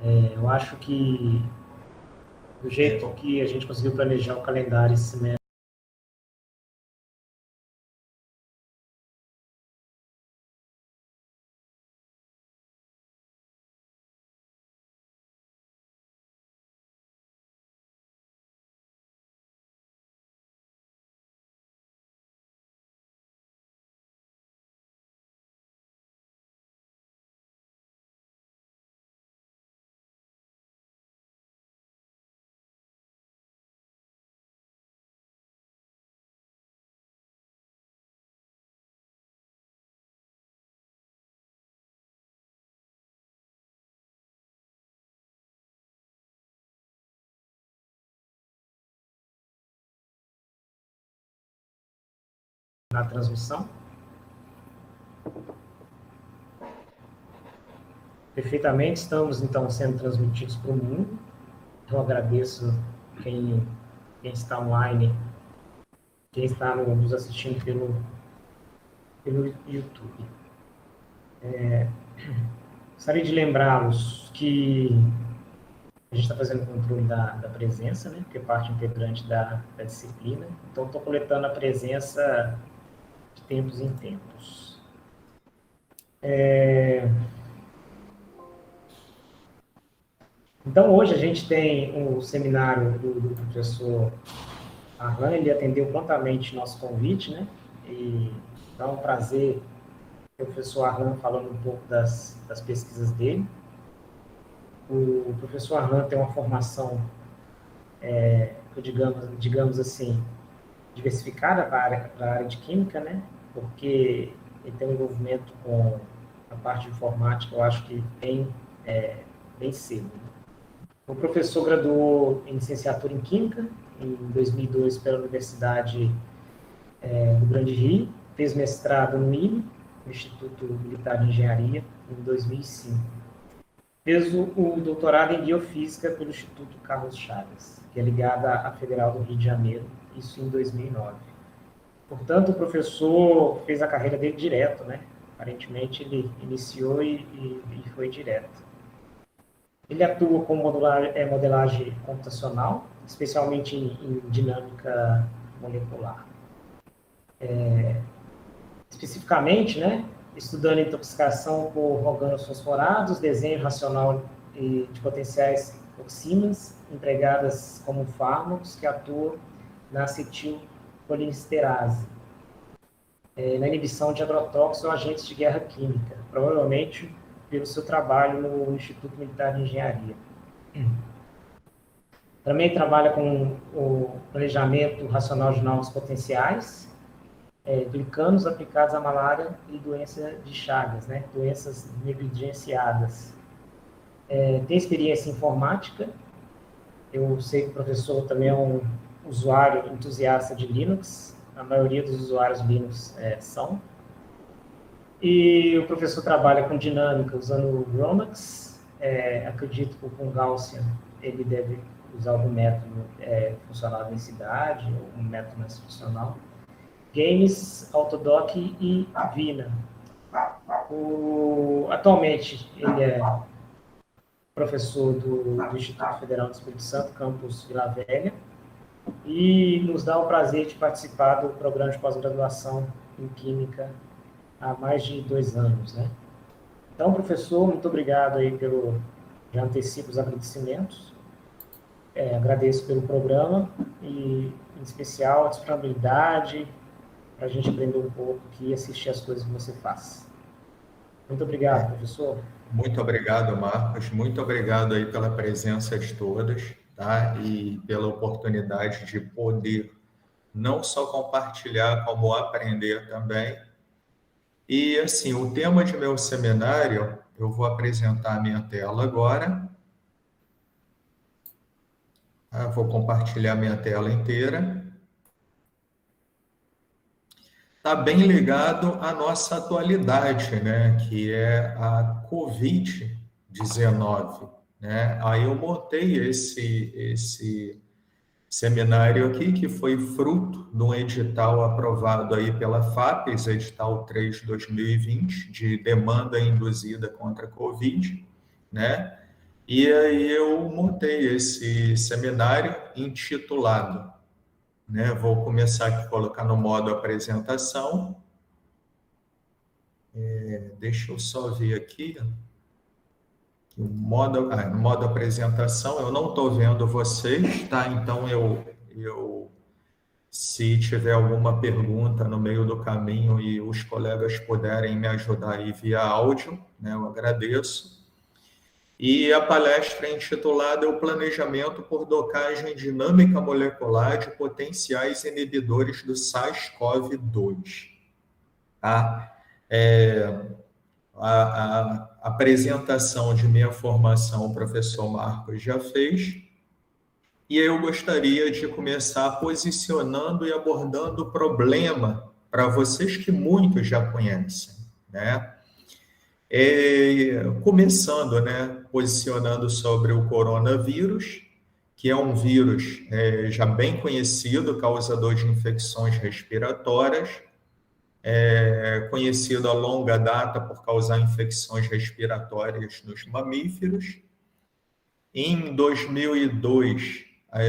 Eu acho que do jeito que a gente conseguiu planejar o calendário esse semestre, na transmissão, perfeitamente, estamos então sendo transmitidos para o mundo. Eu agradeço quem está online, quem está nos assistindo pelo YouTube. Gostaria de lembrá-los que a gente está fazendo o controle da presença, né, que é parte integrante da disciplina. Então, estou coletando a presença de tempos em tempos. Então, hoje a gente tem o seminário do professor Arlan, ele atendeu prontamente nosso convite, né? E dá um prazer ter o professor Arlan falando um pouco das pesquisas dele. O professor Arlan tem uma formação, digamos assim, diversificada para a área de química, né? Porque ele tem um envolvimento com a parte de informática, eu acho que bem cedo. O professor graduou em licenciatura em Química, em 2002, pela Universidade do Grande Rio, fez mestrado no IME, no Instituto Militar de Engenharia, em 2005. Fez o doutorado em Biofísica pelo Instituto Carlos Chagas, que é ligado à Federal do Rio de Janeiro, isso em 2009. Portanto, o professor fez a carreira dele direto, né? Aparentemente, ele iniciou e foi direto. Ele atua com modelagem computacional, especialmente em dinâmica molecular. Especificamente, né, estudando intoxicação por organofosforados, desenho racional de potenciais toxinas empregadas como fármacos que atuam na acetilcolinesterase, na inibição de agrotóxicos ou agentes de guerra química, provavelmente pelo seu trabalho no Instituto Militar de Engenharia. Também trabalha com o planejamento racional de novos potenciais, glicanos aplicados à malária e doença de Chagas, né? Doenças negligenciadas. Tem experiência em informática. Eu sei que o professor também é um usuário entusiasta de Linux. A maioria dos usuários de Linux são. E o professor trabalha com dinâmica usando o Romax. Acredito que com Gaussian ele deve usar algum método funcional de densidade, ou um método mais funcional. Games, Autodoc e Vina. Atualmente, ele é professor do Instituto Federal do Espírito Santo, campus Vila Velha, e nos dá o prazer de participar do programa de pós-graduação em Química há mais de 2 anos, né? Então, professor, muito obrigado aí já antecipo os agradecimentos. Agradeço pelo programa e, em especial, a disponibilidade para a gente aprender um pouco aqui e assistir as coisas que você faz. Muito obrigado, professor. Muito obrigado, Marcos. Muito obrigado aí pela presença de todos, tá? E pela oportunidade de poder não só compartilhar, como aprender também. E, assim, o tema de meu seminário, eu vou apresentar a minha tela agora. Vou compartilhar minha tela inteira. Está bem ligado à nossa atualidade, né? Que é a Covid-19, né? Aí eu montei esse seminário aqui, que foi fruto de um edital aprovado aí pela FAPES, edital 3 de 2020, de demanda induzida contra a Covid, né? E aí eu montei esse seminário intitulado, né? Vou começar aqui a colocar no modo apresentação. Deixa eu só ver aqui. No modo apresentação, eu não estou vendo vocês, tá? Então, se tiver alguma pergunta no meio do caminho e os colegas puderem me ajudar aí via áudio, né? Eu agradeço. E a palestra é intitulada O Planejamento por Docagem Dinâmica Molecular de Potenciais Inibidores do SARS-CoV-2. Tá? A apresentação de minha formação o professor Marcos já fez, e eu gostaria de começar posicionando e abordando o problema para vocês que muitos já conhecem, né? Começando, né, posicionando sobre o coronavírus, que é um vírus já bem conhecido, causador de infecções respiratórias, conhecido a longa data por causar infecções respiratórias nos mamíferos. Em 2002,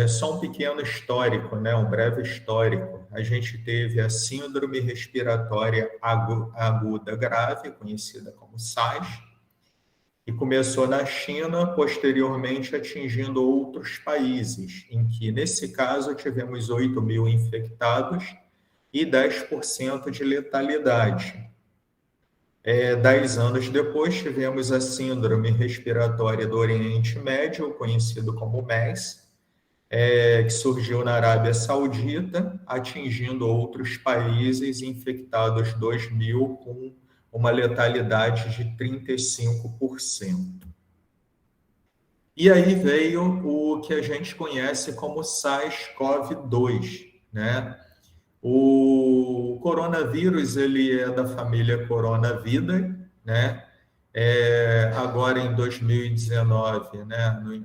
só um pequeno histórico, né, um breve histórico, a gente teve a síndrome respiratória aguda grave, conhecida como SARS, e começou na China, posteriormente atingindo outros países, em que, nesse caso, tivemos 8 mil infectados e 10% de letalidade. 10 anos depois, tivemos a síndrome respiratória do Oriente Médio, conhecido como MERS, que surgiu na Arábia Saudita, atingindo outros países, infectados 2 mil, com uma letalidade de 35%. E aí veio o que a gente conhece como SARS-CoV-2, né? O coronavírus, ele é da família Coronavidae, né? Agora em 2019, né? No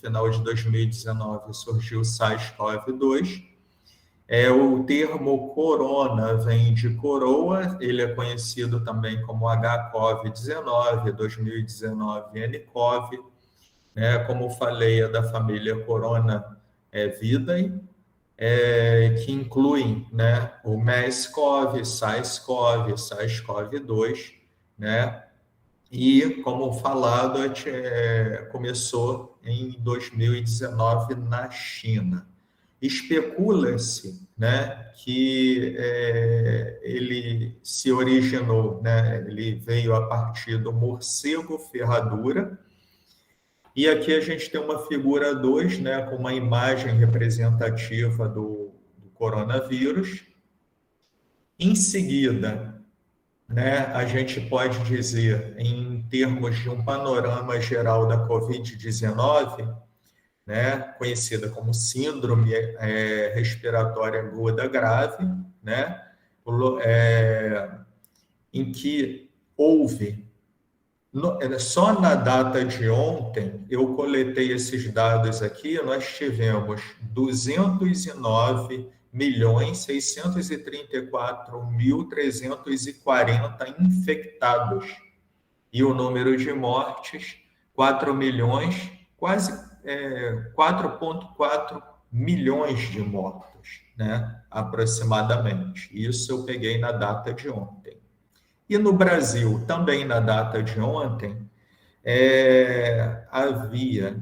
final de 2019, surgiu o SARS-CoV-2. O termo corona vem de coroa, ele é conhecido também como HCoV-19, 2019 nCoV, né? Como falei, é da família Coronavidae, que incluem, né, o MERS-CoV, SARS-CoV, SARS-CoV-2, né? E, como falado, começou em 2019 na China. Especula-se, né, que ele se originou, né, ele veio a partir do morcego ferradura. E aqui a gente tem uma figura 2, né, com uma imagem representativa do coronavírus. Em seguida, né, a gente pode dizer, em termos de um panorama geral da Covid-19, né, conhecida como síndrome respiratória aguda grave, né, em que houve, só na data de ontem, eu coletei esses dados aqui, nós tivemos 209.634.340 infectados e o número de mortes, 4 milhões, quase 4,4 milhões de mortos, né, aproximadamente. Isso eu peguei na data de ontem. E no Brasil, também na data de ontem, havia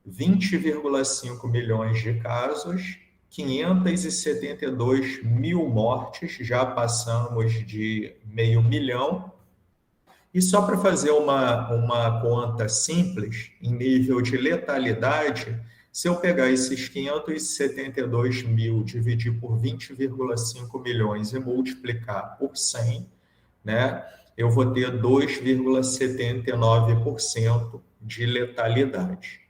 20,5 milhões de casos, 572 mil mortes, já passamos de 500 mil. E só para fazer uma conta simples, em nível de letalidade, se eu pegar esses 572 mil, dividir por 20,5 milhões e multiplicar por 100, né, eu vou ter 2,79% de letalidade.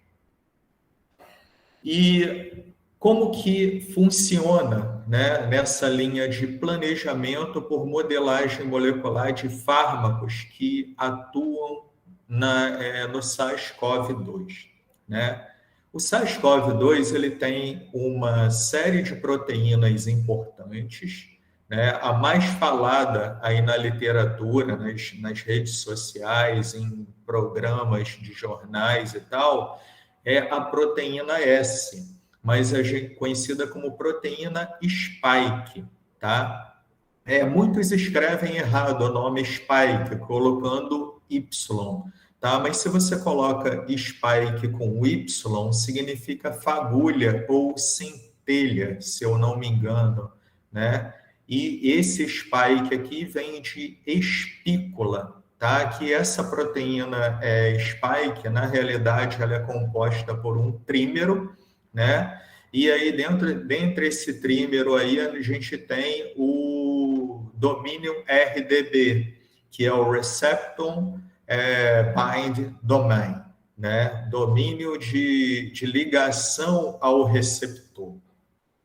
E como que funciona, né, nessa linha de planejamento por modelagem molecular de fármacos que atuam no SARS-CoV-2, né? O SARS-CoV-2 ele tem uma série de proteínas importantes, né, a mais falada aí na literatura, nas redes sociais, em programas de jornais e tal, é a proteína S, mas conhecida como proteína spike, tá? Muitos escrevem errado o nome spike, colocando Y, tá? Mas se você coloca spike com Y, significa fagulha ou centelha, se eu não me engano, né? E esse spike aqui vem de espícula, tá? Que essa proteína spike, na realidade, ela é composta por um trímero, né? E aí, dentro esse trímero aí, a gente tem o domínio RDB, que é o Receptor Bind Domain, né? Domínio de ligação ao receptor.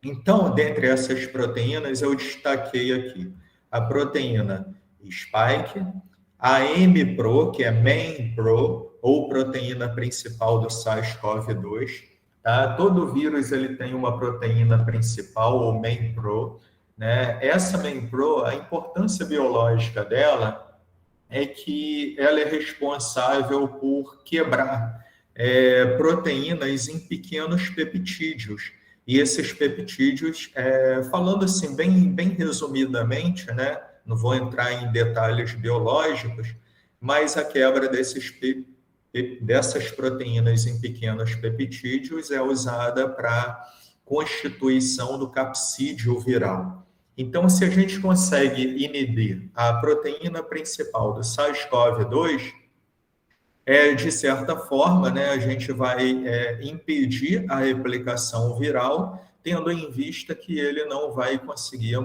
Então, dentre essas proteínas, eu destaquei aqui a proteína spike, a M-Pro, que é main-Pro, ou proteína principal do SARS-CoV-2. Tá? Todo vírus ele tem uma proteína principal, ou main-Pro. Né? Essa main-Pro, a importância biológica dela é que ela é responsável por quebrar proteínas em pequenos peptídeos. E esses peptídeos, falando assim bem resumidamente, né, não vou entrar em detalhes biológicos, mas a quebra dessas proteínas em pequenos peptídeos é usada para constituição do capsídeo viral. Então, se a gente consegue inibir a proteína principal do SARS-CoV-2, de certa forma, né, a gente vai impedir a replicação viral, tendo em vista que ele não vai conseguir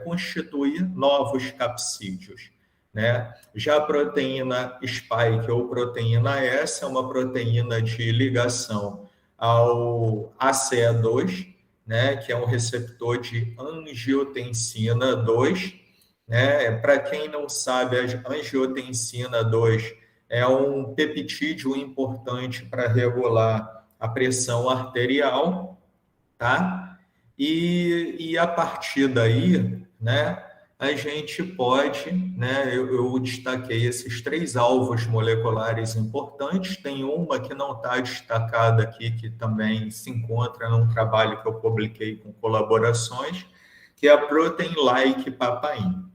constituir novos capsídeos. Né? Já a proteína spike ou proteína S é uma proteína de ligação ao ACE2, né, que é um receptor de angiotensina 2. Né? Para quem não sabe, a angiotensina 2 é um peptídeo importante para regular a pressão arterial, tá? E a partir daí, né, a gente pode, né, eu destaquei esses 3 alvos moleculares importantes, tem uma que não está destacada aqui, que também se encontra num trabalho que eu publiquei com colaborações, que é a Protein-like Papain.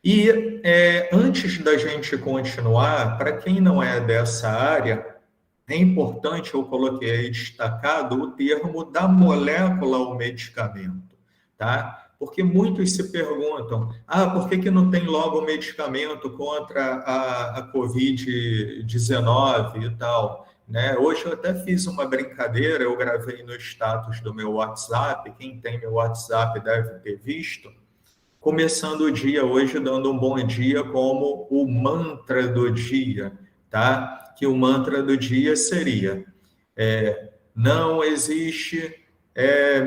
E antes da gente continuar, para quem não é dessa área, é importante, eu coloquei aí destacado o termo da molécula ao medicamento, tá? Porque muitos se perguntam, por que não tem logo medicamento contra a Covid-19 e tal? Né? Hoje eu até fiz uma brincadeira, eu gravei no status do meu WhatsApp, quem tem meu WhatsApp deve ter visto, começando o dia hoje dando um bom dia como o mantra do dia, tá? Que o mantra do dia seria: não existe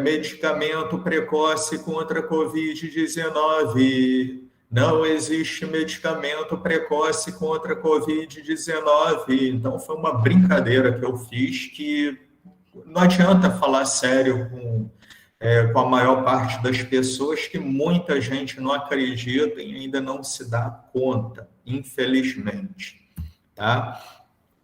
medicamento precoce contra a Covid-19. Não existe medicamento precoce contra a Covid-19. Então, foi uma brincadeira que eu fiz que não adianta falar sério com a maior parte das pessoas, que muita gente não acredita e ainda não se dá conta, infelizmente. Tá?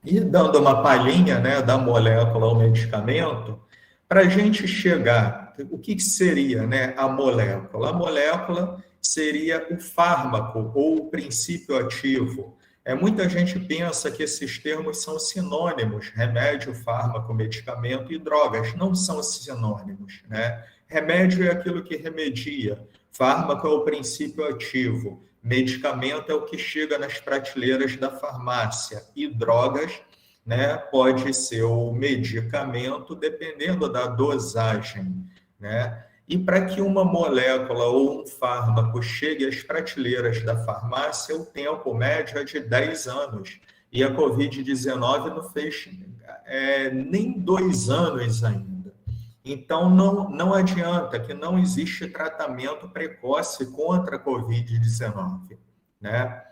E dando uma palhinha, né, da molécula ao medicamento, para a gente chegar, o que seria, né, a molécula? A molécula seria o fármaco ou o princípio ativo. Muita gente pensa que esses termos são sinônimos, remédio, fármaco, medicamento e drogas. Não são sinônimos, né? Remédio é aquilo que remedia, fármaco é o princípio ativo, medicamento é o que chega nas prateleiras da farmácia e drogas, né, pode ser o medicamento dependendo da dosagem, né? E para que uma molécula ou um fármaco chegue às prateleiras da farmácia, o tempo médio é de 10 anos. E a Covid-19 não fez nem 2 anos ainda. Então, não adianta, que não existe tratamento precoce contra a Covid-19. Né?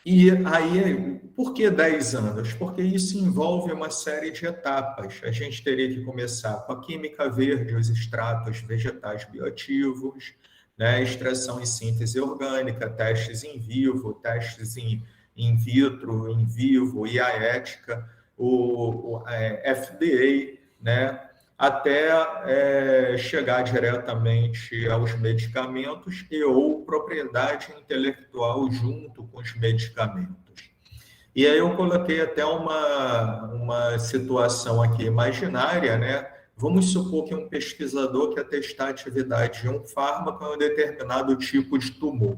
E aí, por que 10 anos? Porque isso envolve uma série de etapas. A gente teria que começar com a química verde, os extratos vegetais bioativos, né? Extração e síntese orgânica, testes em vivo, testes in vitro, em vivo, e a ética, o FDA, né? Até chegar diretamente aos medicamentos e ou propriedade intelectual junto com os medicamentos. E aí eu coloquei até uma situação aqui imaginária, né? Vamos supor que um pesquisador quer testar a atividade de um fármaco em um determinado tipo de tumor.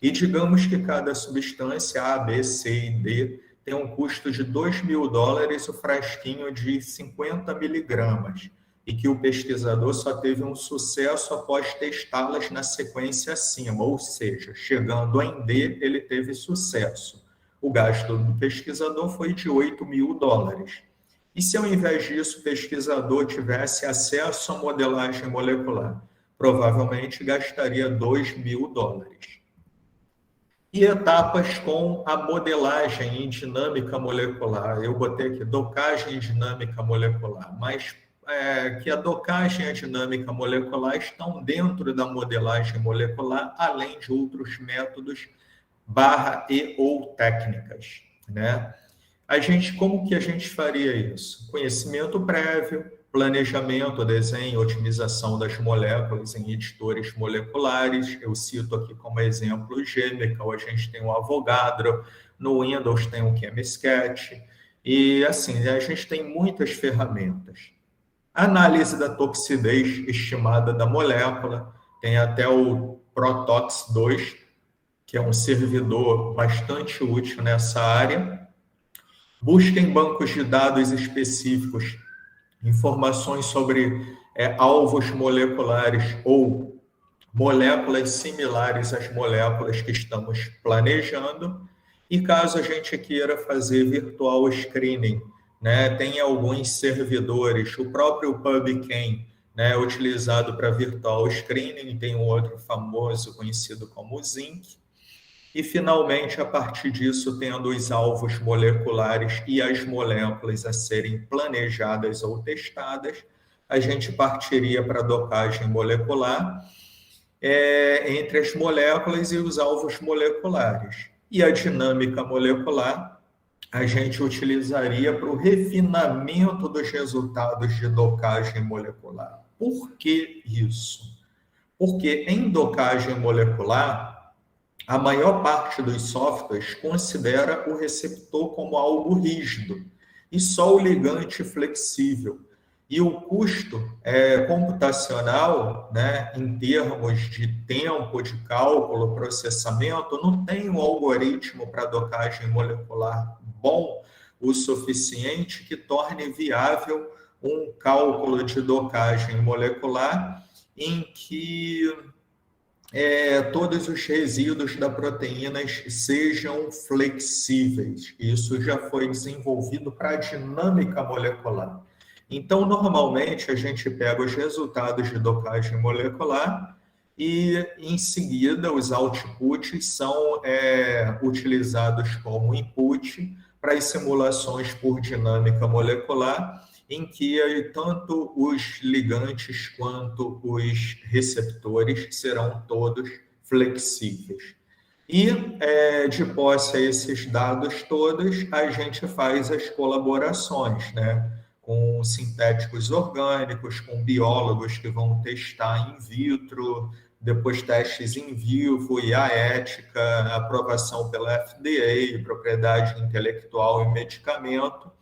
E digamos que cada substância A, B, C e D tem um custo de $2.000 o frasquinho de 50 miligramas, e que o pesquisador só teve um sucesso após testá-las na sequência acima, ou seja, chegando em D, ele teve sucesso. O gasto do pesquisador foi de $8.000. E se ao invés disso o pesquisador tivesse acesso à modelagem molecular? Provavelmente gastaria $2.000. E etapas com a modelagem em dinâmica molecular. Eu botei aqui docagem em dinâmica molecular, mas que a docagem e a dinâmica molecular estão dentro da modelagem molecular, além de outros métodos / ou técnicas, né? Como que a gente faria isso? Conhecimento prévio, planejamento, desenho, otimização das moléculas em editores moleculares. Eu cito aqui como exemplo o Chemical, a gente tem o Avogadro, no Windows tem o Chemsketch, e assim, a gente tem muitas ferramentas. Análise da toxidez estimada da molécula, tem até o Protox 2, que é um servidor bastante útil nessa área. Busca em bancos de dados específicos informações sobre alvos moleculares ou moléculas similares às moléculas que estamos planejando. E caso a gente queira fazer virtual screening, né, tem alguns servidores, o próprio PubChem, né, utilizado para virtual screening, tem um outro famoso conhecido como Zinc. E, finalmente, a partir disso, tendo os alvos moleculares e as moléculas a serem planejadas ou testadas, a gente partiria para a docagem molecular entre as moléculas e os alvos moleculares. E a dinâmica molecular, a gente utilizaria para o refinamento dos resultados de docagem molecular. Por que isso? Porque em docagem molecular, a maior parte dos softwares considera o receptor como algo rígido e só o ligante flexível. E o custo computacional, né, em termos de tempo de cálculo, processamento, não tem um algoritmo para docagem molecular bom o suficiente que torne viável um cálculo de docagem molecular em que todos os resíduos da proteínas sejam flexíveis. Isso já foi desenvolvido para a dinâmica molecular. Então, normalmente, a gente pega os resultados de docagem molecular e, em seguida, os outputs são utilizados como input para as simulações por dinâmica molecular, em que tanto os ligantes quanto os receptores serão todos flexíveis. E, de posse a esses dados todos, a gente faz as colaborações, né, com sintéticos orgânicos, com biólogos que vão testar in vitro, depois testes em vivo, e a ética, a aprovação pela FDA, propriedade intelectual e medicamento.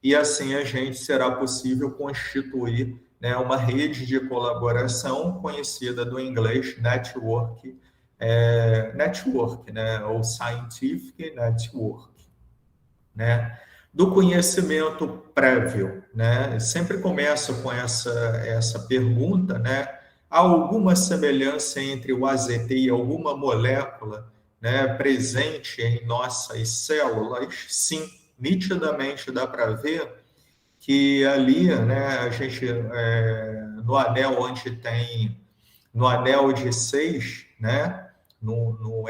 E assim a gente será possível constituir, né, uma rede de colaboração conhecida do inglês network, né, ou scientific network, né, do conhecimento prévio, né. Sempre começo com essa pergunta, né, há alguma semelhança entre o AZT e alguma molécula, né, presente em nossas células? Sim. Nitidamente dá para ver que ali, né, a gente, no anel onde tem, no anel de 6, né, no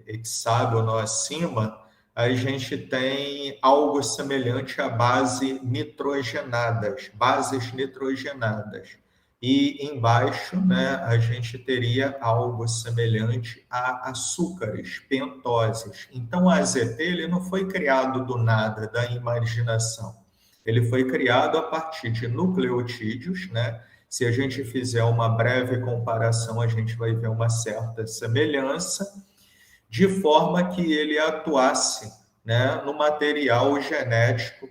hexágono acima, a gente tem algo semelhante a bases nitrogenadas. e embaixo, né, a gente teria algo semelhante a açúcares, pentoses. Então, o AZT ele não foi criado do nada, da imaginação. Ele foi criado a partir de nucleotídeos, né? Se a gente fizer uma breve comparação, a gente vai ver uma certa semelhança, de forma que ele atuasse, né, no material genético,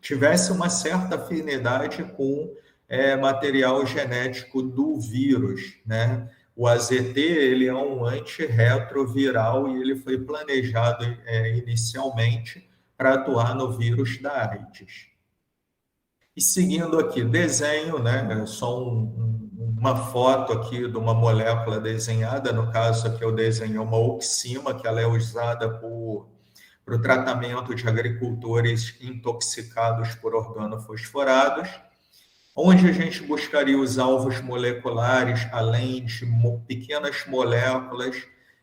tivesse uma certa afinidade com material genético do vírus, né? O AZT ele é um antirretroviral e ele foi planejado inicialmente para atuar no vírus da AIDS. E seguindo aqui, desenho, né? Só uma foto aqui de uma molécula desenhada, no caso aqui eu desenhei uma oxima, que ela é usada para o tratamento de agricultores intoxicados por organofosforados, onde a gente buscaria os alvos moleculares, além de pequenas moléculas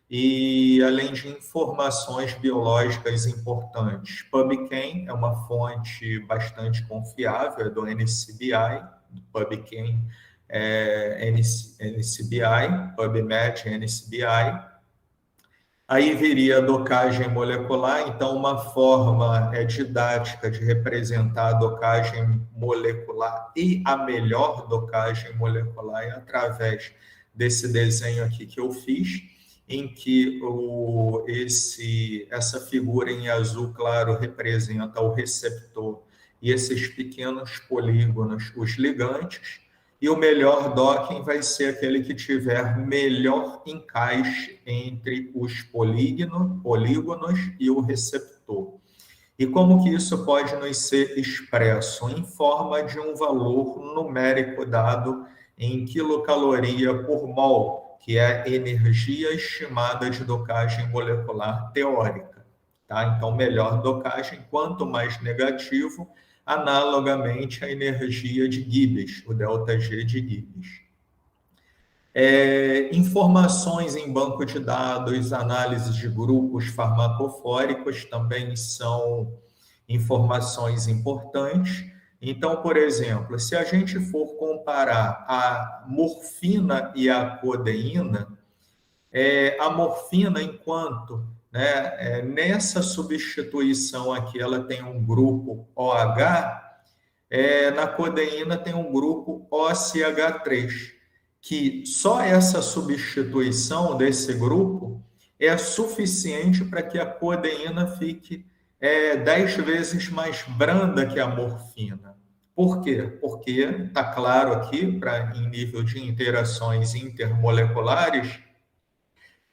e além de informações biológicas importantes. PubChem é uma fonte bastante confiável, é do NCBI, PubChem NCBI, PubMed NCBI. Aí viria a docagem molecular, então uma forma didática de representar a docagem molecular e a melhor docagem molecular é através desse desenho aqui que eu fiz, em que essa figura em azul claro representa o receptor e esses pequenos polígonos, os ligantes, e o melhor docking vai ser aquele que tiver melhor encaixe entre os polígonos e o receptor. E como que isso pode nos ser expresso? Em forma de um valor numérico dado em quilocaloria por mol, que é a energia estimada de docagem molecular teórica. Tá? Então, melhor docagem, quanto mais negativo, analogamente à energia de Gibbs, o ΔG de Gibbs. Informações em banco de dados, análise de grupos farmacofóricos também são informações importantes. Então, por exemplo, se a gente for comparar a morfina e a codeína, a morfina, enquanto nessa substituição aqui ela tem um grupo OH, na codeína tem um grupo OCH3, que só essa substituição desse grupo é suficiente para que a codeína fique 10 vezes mais branda que a morfina. Por quê? Porque está claro aqui, em nível de interações intermoleculares,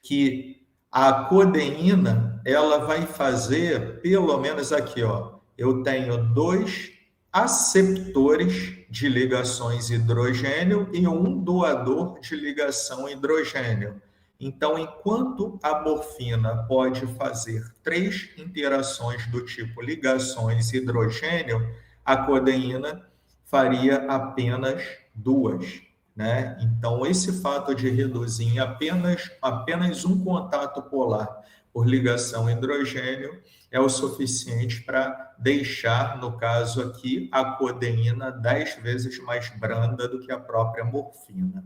que a codeína ela vai fazer, pelo menos aqui, ó, eu tenho 2 aceptores de ligações hidrogênio e um doador de ligação hidrogênio. Então, enquanto a morfina pode fazer 3 interações do tipo ligações hidrogênio, a codeína faria apenas 2. Né? Então, esse fato de reduzir em apenas um contato polar por ligação hidrogênio é o suficiente para deixar, no caso aqui, a codeína 10 vezes mais branda do que a própria morfina.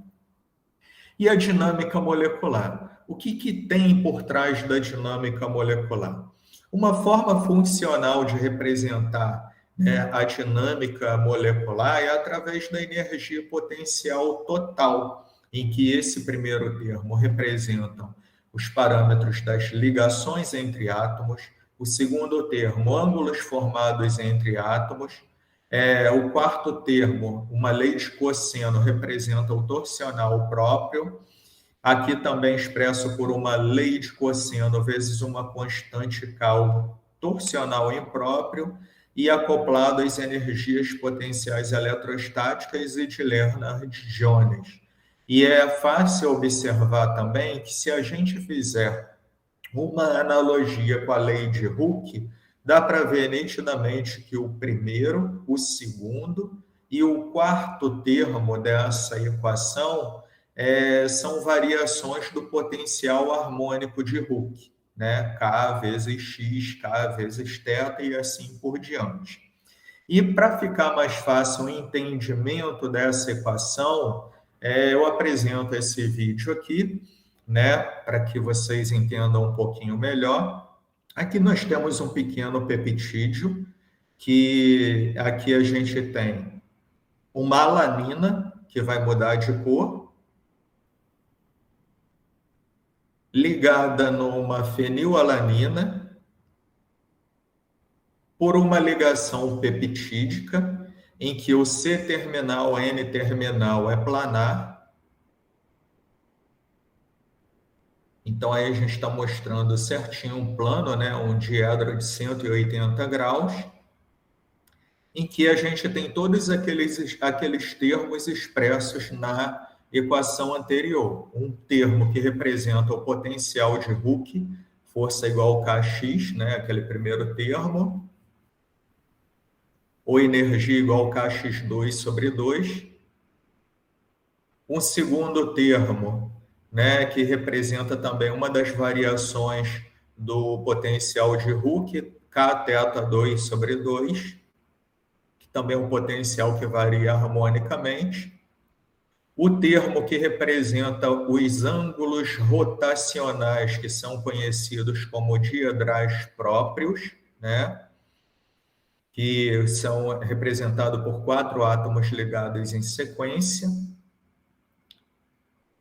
E a dinâmica molecular? O que tem por trás da dinâmica molecular? Uma forma funcional de representar a dinâmica molecular é através da energia potencial total, em que esse primeiro termo representa os parâmetros das ligações entre átomos, o segundo termo, ângulos formados entre átomos, o quarto termo, uma lei de cosseno, representa o torsional próprio, aqui também expresso por uma lei de cosseno vezes uma constante Cal torsional impróprio, e acoplado às energias potenciais eletrostáticas e de Lennard-Jones. E é fácil observar também que se a gente fizer uma analogia com a lei de Hooke, dá para ver nitidamente que o primeiro, o segundo e o quarto termo dessa equação são variações do potencial harmônico de Hooke, né? K vezes X, K vezes θ e assim por diante. E para ficar mais fácil o entendimento dessa equação, eu apresento esse vídeo aqui, né, para que vocês entendam um pouquinho melhor. Aqui nós temos um pequeno peptídeo, que aqui a gente tem uma alanina, que vai mudar de cor, ligada numa fenilalanina, por uma ligação peptídica, em que o C-terminal, N-terminal é planar. Então, aí a gente está mostrando certinho um plano, né, um diedro de 180 graus, em que a gente tem todos aqueles termos expressos na equação anterior. Um termo que representa o potencial de Hooke, força igual Kx, né, aquele primeiro termo, ou energia igual Kx2 sobre 2. Um segundo termo, né, que representa também uma das variações do potencial de Hooke, Kθ2 sobre 2, que também é um potencial que varia harmonicamente. O termo que representa os ângulos rotacionais, que são conhecidos como diedrais próprios, né, que são representados por 4 átomos ligados em sequência,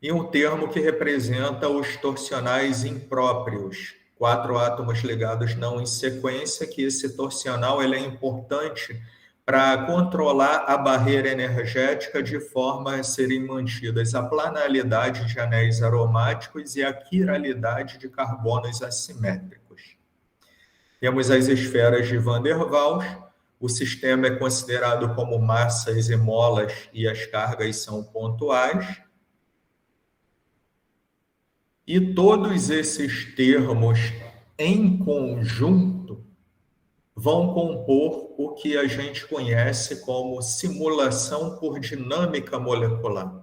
e um termo que representa os torsionais impróprios, 4 átomos ligados não em sequência, que esse torsional ele é importante para controlar a barreira energética de forma a serem mantidas a planalidade de anéis aromáticos e a quiralidade de carbonos assimétricos. Temos as esferas de Van der Waals. O sistema é considerado como massas e molas e as cargas são pontuais. E todos esses termos em conjunto vão compor o que a gente conhece como simulação por dinâmica molecular,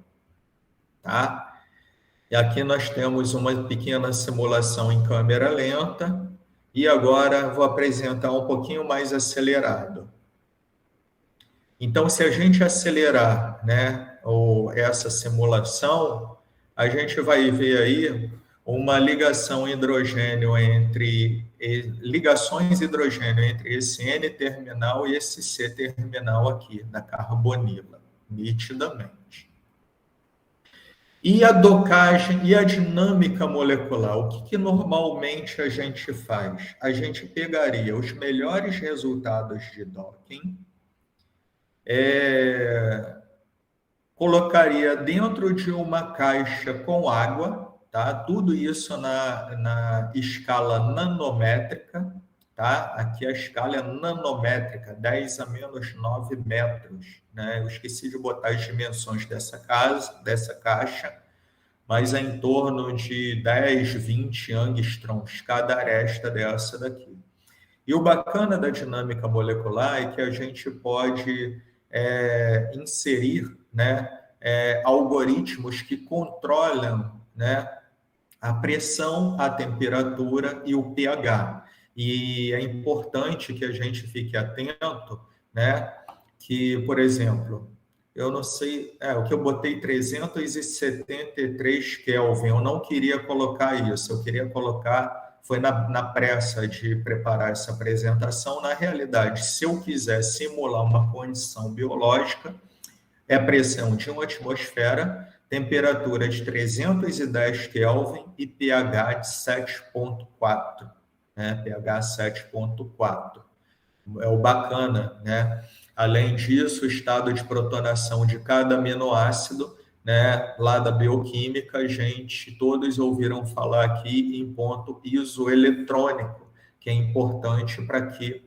tá? E aqui nós temos uma pequena simulação em câmera lenta, e agora vou apresentar um pouquinho mais acelerado. Então, se a gente acelerar, né, essa simulação, a gente vai ver aí uma ligações hidrogênio entre esse N-terminal e esse C-terminal aqui, da carbonila, nitidamente. E a docagem e a dinâmica molecular, o que normalmente a gente faz? A gente pegaria os melhores resultados de docking, colocaria dentro de uma caixa com água, tá? Tudo isso na escala nanométrica, tá? Aqui a escala é nanométrica, 10 a menos 9 metros, né? Eu esqueci de botar as dimensões dessa caixa, mas é em torno de 10, 20 angstroms cada aresta dessa daqui. E o bacana da dinâmica molecular é que a gente pode inserir, né, algoritmos que controlam, né, a pressão, a temperatura e o pH. E é importante que a gente fique atento, né, que, por exemplo, eu não sei, o que eu botei 373 Kelvin, eu não queria colocar isso, eu queria colocar, foi na pressa de preparar essa apresentação. Na realidade, se eu quiser simular uma condição biológica, é a pressão de uma atmosfera, temperatura de 310 Kelvin e pH de 7,4, né? pH 7,4. É o bacana, né? Além disso, o estado de protonação de cada aminoácido, né, lá da bioquímica, todos ouviram falar aqui em ponto isoeletrônico, que é importante para que,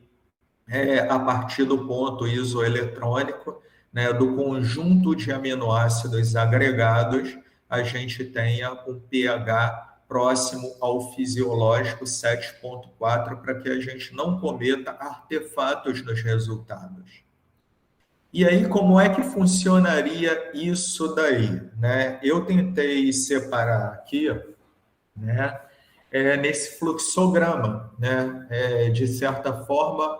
a partir do ponto isoeletrônico, né, do conjunto de aminoácidos agregados, a gente tenha um pH próximo ao fisiológico 7,4, para que a gente não cometa artefatos nos resultados. E aí, como é que funcionaria isso daí, né? Eu tentei separar aqui, né, nesse fluxograma, né? De certa forma,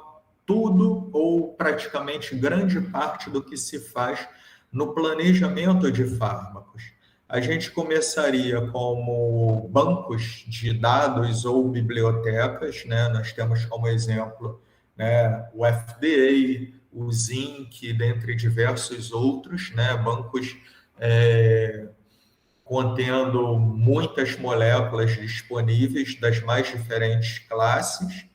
tudo ou praticamente grande parte do que se faz no planejamento de fármacos. A gente começaria como bancos de dados ou bibliotecas, né? Nós temos como exemplo, né, o FDA, o Zinc, dentre diversos outros, né, bancos contendo muitas moléculas disponíveis das mais diferentes classes.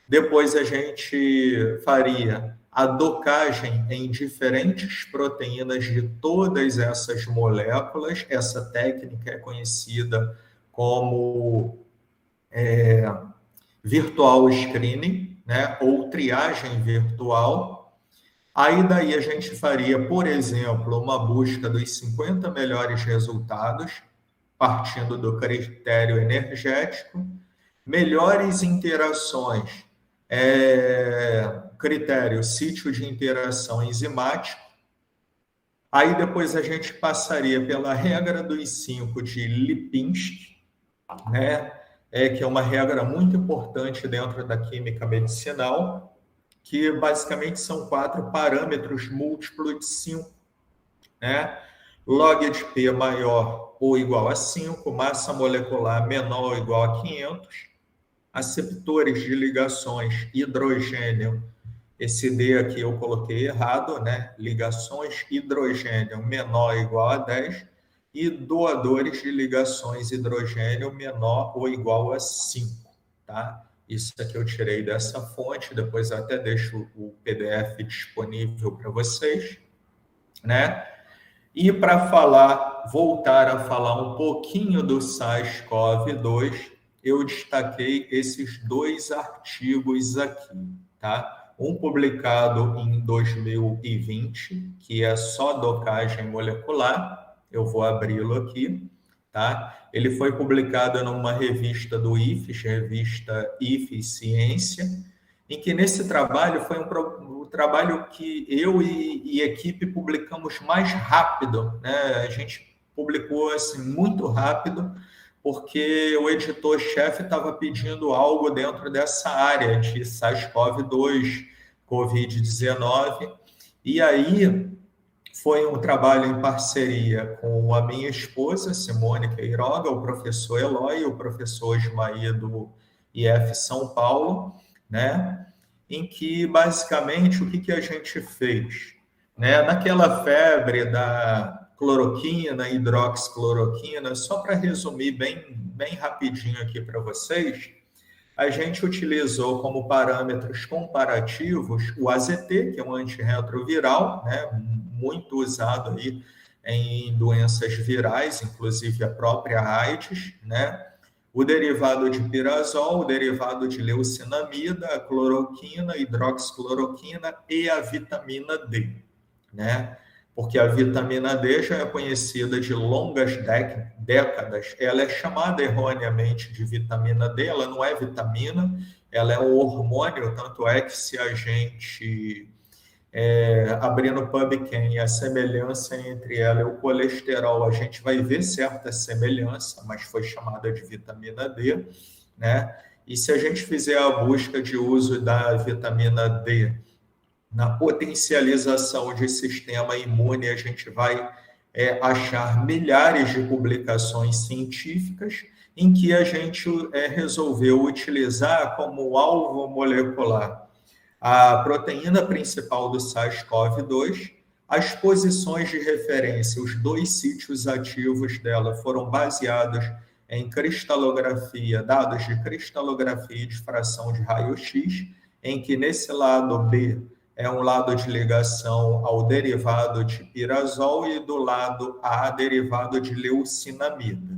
Depois a gente faria a docagem em diferentes proteínas de todas essas moléculas. Essa técnica é conhecida como virtual screening, né, ou triagem virtual. Aí daí a gente faria, por exemplo, uma busca dos 50 melhores resultados, partindo do critério energético, melhores interações, critério sítio de interação enzimático. Aí depois a gente passaria pela regra dos 5 de Lipinski, né? Que é uma regra muito importante dentro da química medicinal, que basicamente são 4 parâmetros múltiplos de 5, né? Log de P maior ou igual a 5, massa molecular menor ou igual a 500, aceptores de ligações hidrogênio, esse D aqui eu coloquei errado, né? Ligações hidrogênio menor ou igual a 10, e doadores de ligações hidrogênio menor ou igual a 5, tá? Isso aqui eu tirei dessa fonte, depois eu até deixo o PDF disponível para vocês, né? E para voltar a falar um pouquinho do SARS-CoV-2, eu destaquei esses 2 artigos aqui, tá? Um publicado em 2020, que é só docagem molecular, eu vou abri-lo aqui, tá? Ele foi publicado numa revista do IFES, revista IFES Ciência, em que nesse trabalho foi um trabalho que eu e equipe publicamos mais rápido, né? A gente publicou assim muito rápido, porque o editor-chefe estava pedindo algo dentro dessa área de SARS-CoV-2, Covid-19, e aí foi um trabalho em parceria com a minha esposa, Simone Queiroga, o professor Eloy, o professor Ismael do IF São Paulo, né? Em que, basicamente, o que a gente fez? Né? Naquela febre da cloroquina, hidroxicloroquina, só para resumir bem rapidinho aqui para vocês, a gente utilizou como parâmetros comparativos o AZT, que é um antirretroviral, né? Muito usado aí em doenças virais, inclusive a própria AIDS, né? O derivado de pirazol, o derivado de leucinamida, a cloroquina, hidroxicloroquina e a vitamina D, né? Porque a vitamina D já é conhecida de longas décadas. Ela é chamada erroneamente de vitamina D, ela não é vitamina, ela é um hormônio, tanto é que se a gente abrindo PubChem e a semelhança entre ela e o colesterol, a gente vai ver certa semelhança, mas foi chamada de vitamina D, né? E se a gente fizer a busca de uso da vitamina D na potencialização de sistema imune, a gente vai achar milhares de publicações científicas em que a gente resolveu utilizar como alvo molecular a proteína principal do SARS-CoV-2, as posições de referência, os 2 sítios ativos dela foram baseados em cristalografia, dados de cristalografia e difração de raio-x, em que nesse lado B é um lado de ligação ao derivado de pirazol e do lado A, derivado de leucinamida.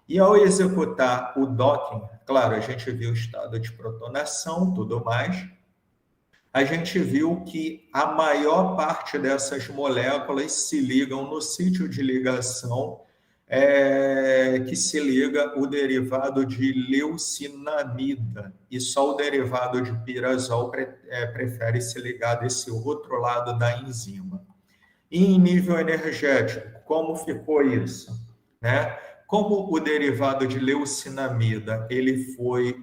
E ao executar o docking, claro, a gente viu o estado de protonação, tudo mais, a gente viu que a maior parte dessas moléculas se ligam no sítio de ligação que se liga o derivado de leucinamida, e só o derivado de pirazol prefere se ligar desse outro lado da enzima. E em nível energético, como ficou isso? Né? Como o derivado de leucinamida ele foi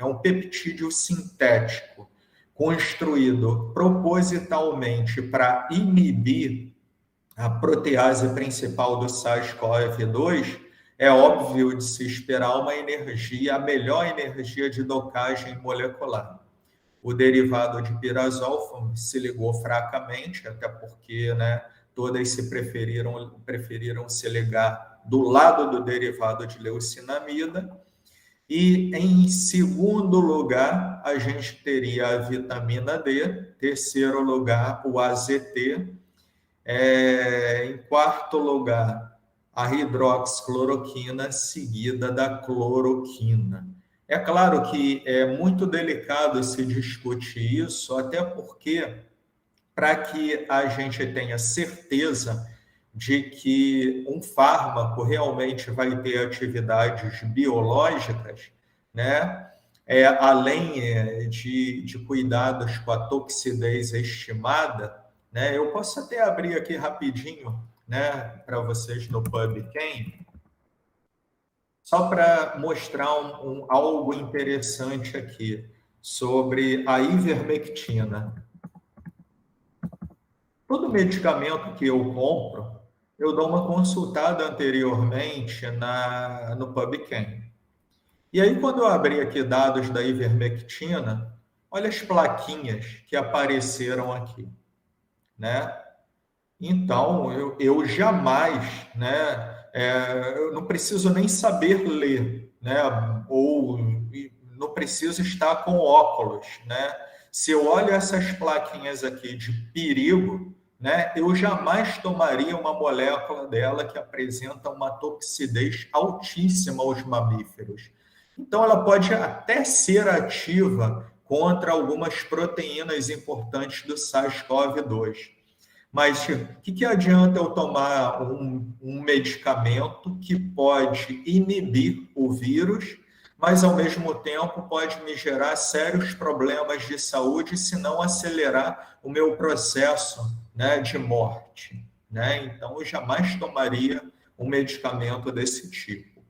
um peptídeo sintético, construído propositalmente para inibir a protease principal do SARS-CoV-2, é óbvio de se esperar uma energia, a melhor energia de docagem molecular. O derivado de pirazol se ligou fracamente, até porque, né, todas preferiram se ligar do lado do derivado de leucinamida. E, em segundo lugar, a gente teria a vitamina D. Terceiro lugar, o AZT. Em quarto lugar, a hidroxicloroquina, seguida da cloroquina. É claro que é muito delicado se discutir isso, até porque, para que a gente tenha certeza de que um fármaco realmente vai ter atividades biológicas, né? Além de cuidados com a toxidez estimada, né? Eu posso até abrir aqui rapidinho, né, para vocês no PubChem, só para mostrar algo interessante aqui sobre a ivermectina. Todo medicamento que eu compro, eu dou uma consultada anteriormente no PubChem. E aí, quando eu abri aqui dados da ivermectina, olha as plaquinhas que apareceram aqui, né? Então, eu jamais, né? Eu não preciso nem saber ler, né? Ou não preciso estar com óculos, né? Se eu olho essas plaquinhas aqui de perigo, né? Eu jamais tomaria uma molécula dela que apresenta uma toxidez altíssima aos mamíferos. Então, ela pode até ser ativa contra algumas proteínas importantes do SARS-CoV-2. Mas o que adianta eu tomar um medicamento que pode inibir o vírus, mas ao mesmo tempo pode me gerar sérios problemas de saúde se não acelerar o meu processo, né, de morte, né? Então, eu jamais tomaria um medicamento desse tipo.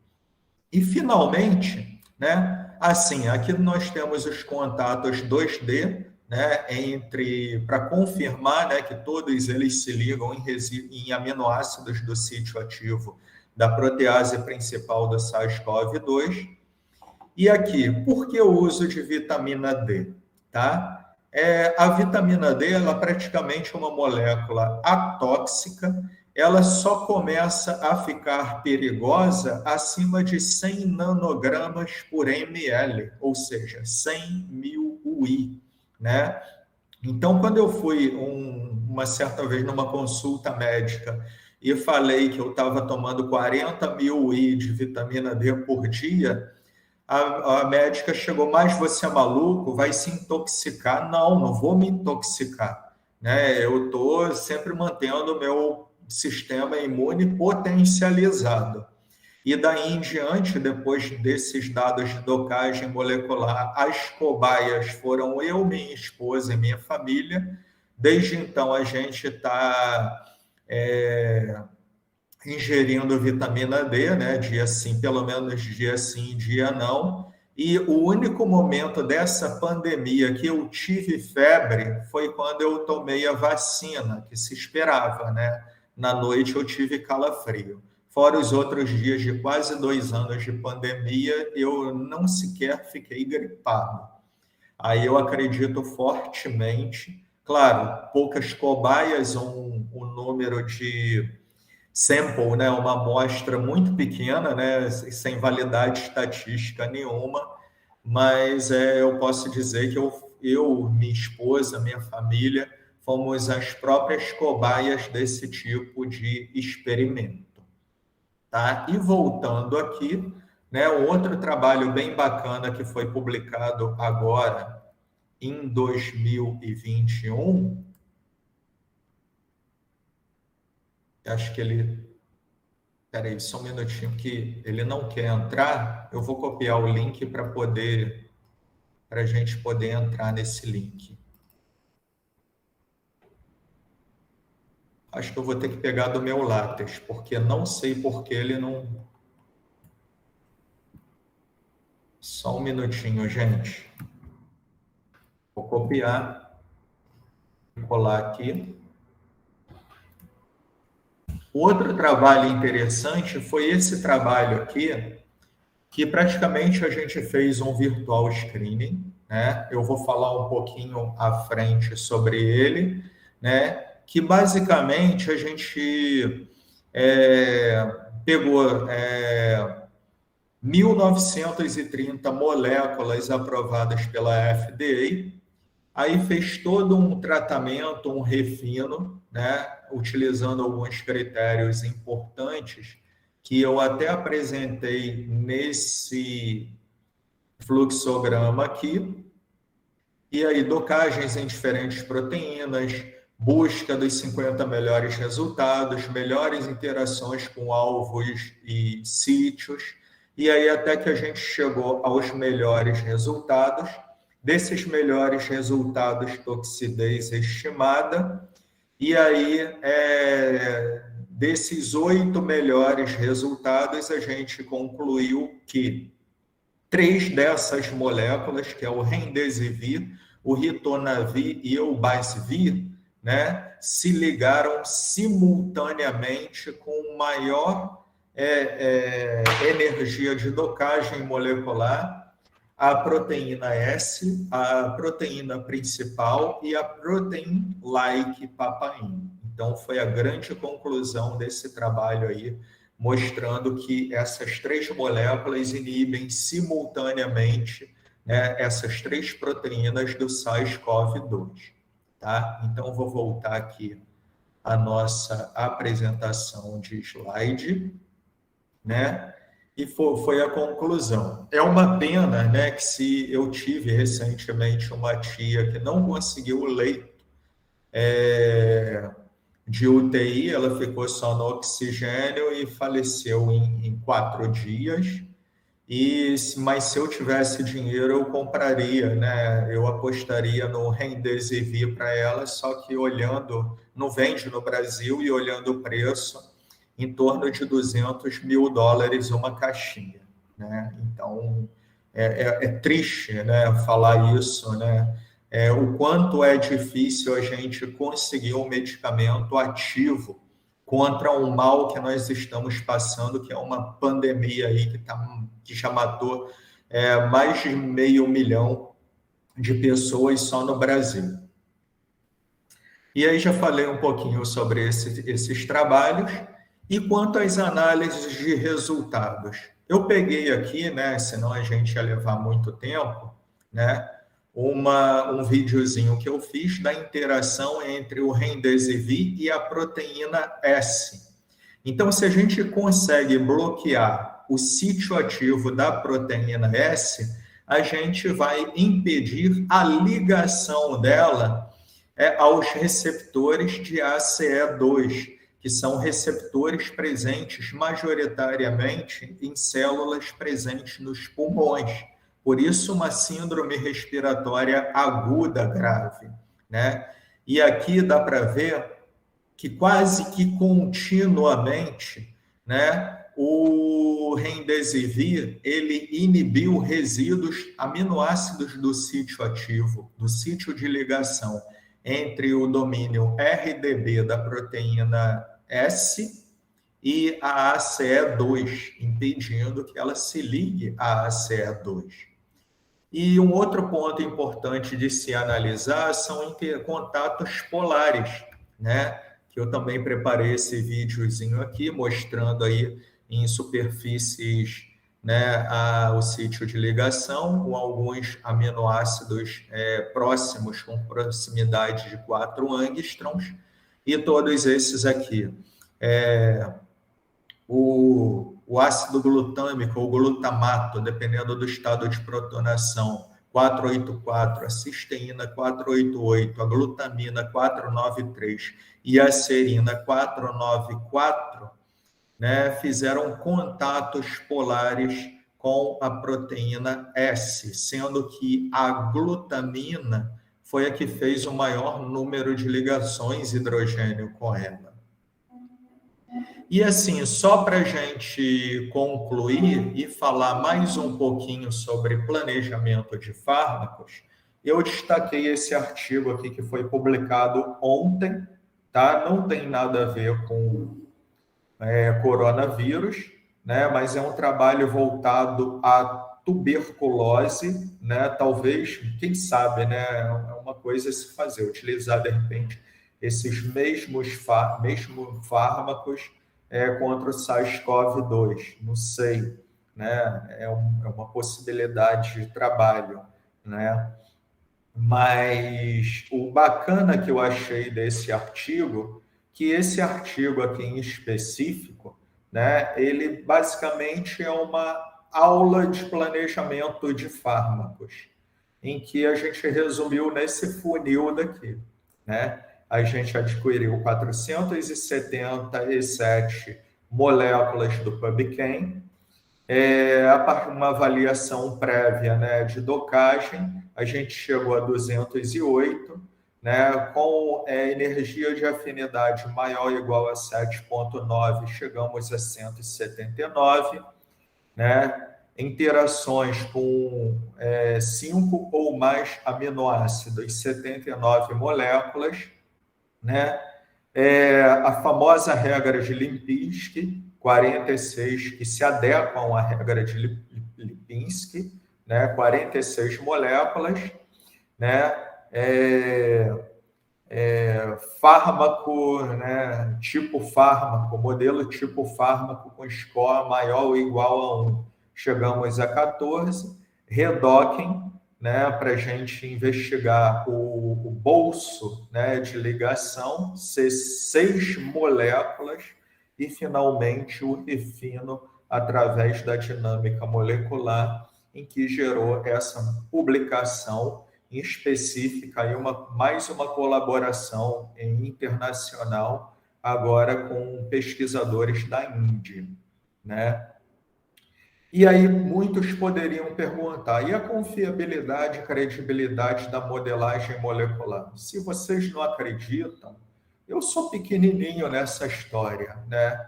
E, finalmente, né, assim, aqui nós temos os contatos 2D, né, para confirmar, né, que todos eles se ligam em aminoácidos do sítio ativo da protease principal do SARS-CoV-2. E aqui, por que o uso de vitamina D? Tá? A vitamina D, ela praticamente é uma molécula atóxica, ela só começa a ficar perigosa acima de 100 nanogramas por ml, ou seja, 100 mil UI, né? Então, quando eu fui uma certa vez numa consulta médica e falei que eu estava tomando 40 mil UI de vitamina D por dia, a médica chegou, mas você é maluco? Vai se intoxicar? Não, não vou me intoxicar, né? Eu estou sempre mantendo o meu sistema imune potencializado. E daí em diante, depois desses dados de docagem molecular, as cobaias foram eu, minha esposa e minha família. Desde então, a gente está ingerindo vitamina D, né? Dia sim, pelo menos dia sim, dia não. E o único momento dessa pandemia que eu tive febre foi quando eu tomei a vacina, que se esperava, né? Na noite eu tive calafrio. Fora os outros dias de quase 2 anos de pandemia, eu não sequer fiquei gripado. Aí eu acredito fortemente, claro, poucas cobaias, um número de sample, né, uma amostra muito pequena, né, sem validade estatística nenhuma, mas eu posso dizer que minha esposa, minha família, fomos as próprias cobaias desse tipo de experimento. Tá? E voltando aqui, né, outro trabalho bem bacana que foi publicado agora em 2021, acho que ele... Peraí, só um minutinho que ele não quer entrar. Eu vou copiar o link para a gente poder entrar nesse link. Acho que eu vou ter que pegar do meu látex, porque não sei por que ele não... Só um minutinho, gente. Vou copiar e colar aqui. Outro trabalho interessante foi esse trabalho aqui, que praticamente a gente fez um virtual screening, né? Eu vou falar um pouquinho à frente sobre ele, né? Que basicamente a gente pegou 1.930 moléculas aprovadas pela FDA, aí fez todo um tratamento, um refino, né? Utilizando alguns critérios importantes que eu até apresentei nesse fluxograma aqui, e aí docagens em diferentes proteínas, busca dos 50 melhores resultados, melhores interações com alvos e sítios, e aí até que a gente chegou aos melhores resultados. Desses melhores resultados, toxidez estimada, e aí desses 8 melhores resultados, a gente concluiu que 3 dessas moléculas, que é o Remdesivir, o Ritonavir e o Basvir, né, se ligaram simultaneamente com maior energia de docagem molecular, a proteína S, a proteína principal e a protein-like papain. Então, foi a grande conclusão desse trabalho aí, mostrando que essas 3 moléculas inibem simultaneamente, né, essas 3 proteínas do SARS-CoV-2. Tá? Então, vou voltar aqui à nossa apresentação de slide, né? E foi a conclusão. É uma pena, né, que se eu tive recentemente uma tia que não conseguiu o leito de UTI, ela ficou só no oxigênio e faleceu em 4 dias. Mas se eu tivesse dinheiro, eu compraria, né? Eu apostaria no Remdesivir para ela, só que olhando, não vende no Brasil, e olhando o preço, em torno de $200 mil uma caixinha, né? Então, é triste, né, falar isso, né? O quanto é difícil a gente conseguir um medicamento ativo contra um mal que nós estamos passando, que é uma pandemia aí que já matou mais de 500 mil de pessoas só no Brasil. E aí já falei um pouquinho sobre esses trabalhos. E quanto às análises de resultados, eu peguei aqui, né, senão a gente ia levar muito tempo, né, um videozinho que eu fiz da interação entre o Remdesivir e a proteína S. Então, se a gente consegue bloquear o sítio ativo da proteína S, a gente vai impedir a ligação dela aos receptores de ACE2, que são receptores presentes majoritariamente em células presentes nos pulmões. Por isso, uma síndrome respiratória aguda grave, né? E aqui dá para ver que quase que continuamente, né, o Remdesivir, ele inibiu resíduos aminoácidos do sítio ativo, do sítio de ligação entre o domínio RDB da proteína S e a ACE2, impedindo que ela se ligue à ACE2. E um outro ponto importante de se analisar são contatos polares, né? Que eu também preparei esse videozinho aqui, mostrando aí em superfícies, né, o sítio de ligação, com alguns aminoácidos próximos, com proximidade de 4 angstroms, e todos esses aqui. O ácido glutâmico ou glutamato, dependendo do estado de protonação, 484, a cisteína 488, a glutamina 493 e a serina 494, né, fizeram contatos polares com a proteína S, sendo que a glutamina foi a que fez o maior número de ligações hidrogênio com ela. E assim, só para a gente concluir e falar mais um pouquinho sobre planejamento de fármacos, eu destaquei esse artigo aqui que foi publicado ontem, tá? Não tem nada a ver com coronavírus, né? Mas é um trabalho voltado à tuberculose, né? Talvez, quem sabe, né? É uma coisa a se fazer, utilizar de repente esses mesmos fármacos contra o SARS-CoV-2, não sei, né? É uma possibilidade de trabalho, né? Mas o bacana que eu achei desse artigo, que esse artigo aqui em específico, né, ele basicamente é uma aula de planejamento de fármacos, em que a gente resumiu nesse funil daqui, né? A gente adquiriu 477 moléculas do PubChem, a partir de uma avaliação prévia, né, de docagem, a gente chegou a 208, né, com energia de afinidade maior ou igual a 7,9, chegamos a 179, né, interações com 5 ou mais aminoácidos, 79 moléculas, né, a famosa regra de Lipinski, 46, que se adequam à regra de Lipinski, né, 46 moléculas, né, fármaco, né, tipo fármaco, modelo tipo fármaco com score maior ou igual a 1, chegamos a 14, redocking, né, para a gente investigar o bolso, né, de ligação, 6 moléculas, e finalmente o refino através da dinâmica molecular, em que gerou essa publicação específica e mais uma colaboração internacional, agora com pesquisadores da Índia, né? E aí muitos poderiam perguntar, e a confiabilidade e credibilidade da modelagem molecular? Se vocês não acreditam, eu sou pequenininho nessa história, né?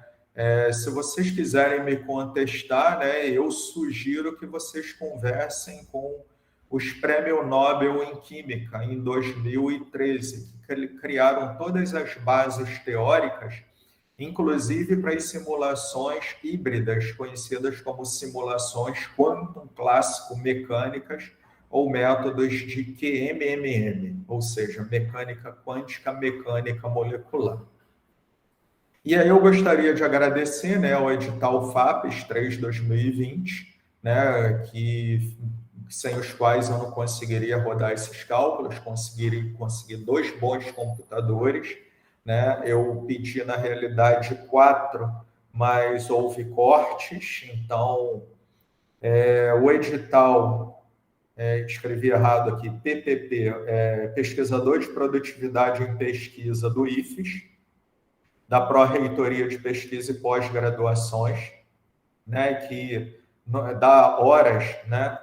Se vocês quiserem me contestar, né, eu sugiro que vocês conversem com os Prêmio Nobel em Química, em 2013, que criaram todas as bases teóricas, inclusive para as simulações híbridas, conhecidas como simulações quantum clássico mecânicas ou métodos de QMMM, ou seja, mecânica quântica, mecânica molecular. E aí eu gostaria de agradecer, né, ao edital FAPES 3/2020, né, que sem os quais eu não conseguiria rodar esses cálculos, conseguir 2 bons computadores, né? Eu pedi, na realidade, 4, mas houve cortes, então o edital, escrevi errado aqui, PPP, Pesquisador de Produtividade em Pesquisa do IFES, da Pró-Reitoria de Pesquisa e Pós-Graduações, né, que dá horas, né,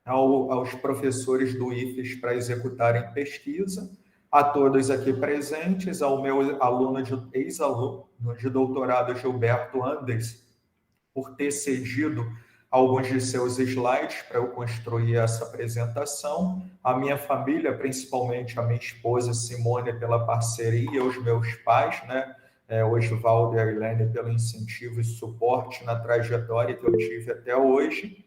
aos professores do IFES para executarem pesquisa, a todos aqui presentes, ao meu ex-aluno de doutorado, Gilberto Andes, por ter cedido alguns de seus slides para eu construir essa apresentação, a minha família, principalmente a minha esposa Simone, pela parceria, os meus pais, né, o Osvaldo e a Irlene, pelo incentivo e suporte na trajetória que eu tive até hoje.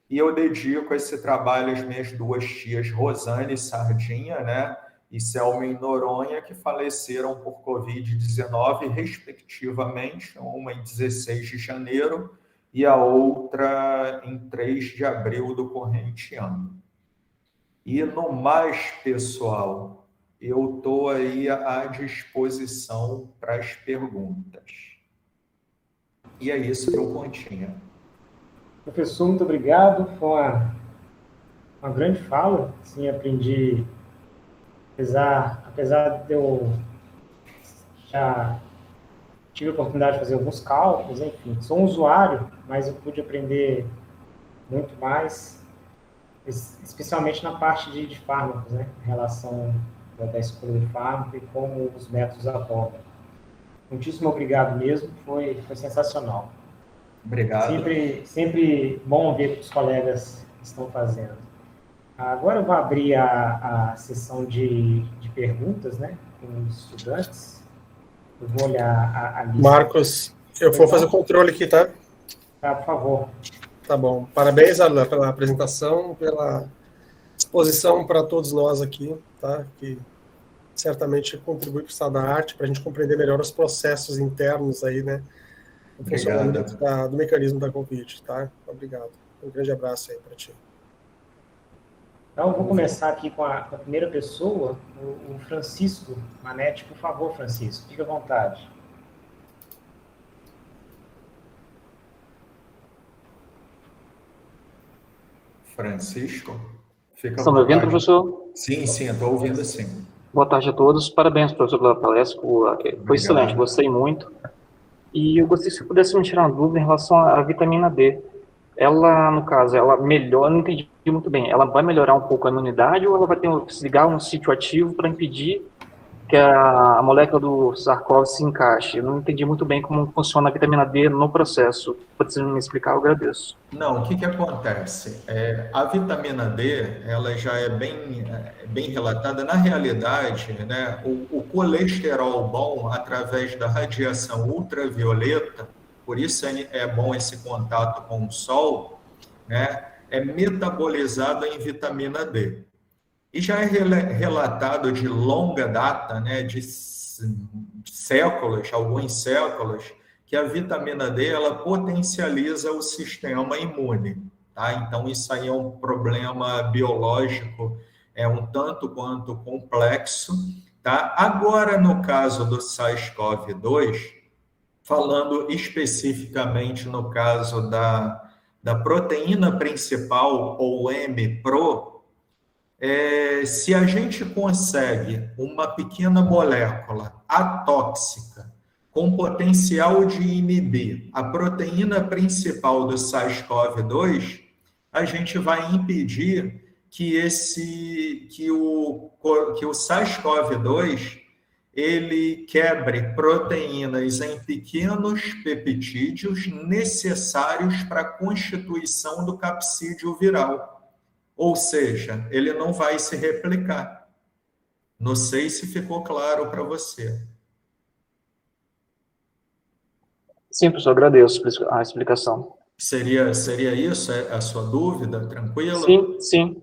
E eu dedico esse trabalho às minhas 2 tias, Rosane Sardinha, né, e Selma em Noronha, que faleceram por Covid-19, respectivamente, uma em 16 de janeiro e a outra em 3 de abril do corrente ano. E no mais, pessoal, eu estou aí à disposição para as perguntas. E é isso que eu continha. Professor, muito obrigado. Foi uma grande fala. Sim, aprendi, apesar de eu já tive a oportunidade de fazer alguns cálculos, enfim, sou um usuário, mas eu pude aprender muito mais, especialmente na parte de fármacos, né? Em relação da escolha de fármaco e como os métodos abordam. Muitíssimo obrigado mesmo, foi sensacional. Obrigado. Sempre bom ver o que os colegas estão fazendo. Agora eu vou abrir a sessão de perguntas, né, com os estudantes. Eu vou olhar a lista. Marcos, eu vou fazer o controle aqui, tá? Tá, por favor. Tá bom. Parabéns, Alan, pela apresentação, pela exposição para todos nós aqui, tá? Que certamente contribui para o estado da arte, para a gente compreender melhor os processos internos aí, né? O funcionamento do mecanismo da Covid, tá? Obrigado. Um grande abraço aí para ti. Então, eu vou começar aqui com a primeira pessoa, o Francisco Manetti. Por favor, Francisco, fique à vontade. Francisco, fica à Estão me ouvindo, vontade. professor? Sim, estou ouvindo sim. Boa tarde a todos. Parabéns, professor, pela palestra. Foi excelente, gostei muito. E eu gostaria, se pudesse me tirar uma dúvida em relação à vitamina D. Ela, no caso, ela melhora, não entendi muito bem, ela vai melhorar um pouco a imunidade ou ela vai ter se ligar um sítio ativo para impedir que a molécula do SARS-CoV se encaixe? Eu não entendi muito bem como funciona a vitamina D no processo. Pode você me explicar? Eu agradeço. Não, o que acontece? A vitamina D, ela já é bem relatada. Na realidade, né, o colesterol bom, através da radiação ultravioleta, por isso é bom esse contato com o sol, né, é metabolizado em vitamina D. E já é relatado de longa data, né, de séculos, alguns séculos, que a vitamina D ela potencializa o sistema imune. Tá? Então, isso aí é um problema biológico, um tanto quanto complexo. Tá? Agora, no caso do SARS-CoV-2, falando especificamente no caso da proteína principal, ou M-Pro, se a gente consegue uma pequena molécula atóxica com potencial de inibir a proteína principal do SARS-CoV-2, a gente vai impedir que o SARS-CoV-2 ele quebre proteínas em pequenos peptídeos necessários para a constituição do capsídeo viral. Ou seja, ele não vai se replicar. Não sei se ficou claro para você. Sim, professor, agradeço a explicação. Seria isso a sua dúvida? Tranquilo? Sim, sim.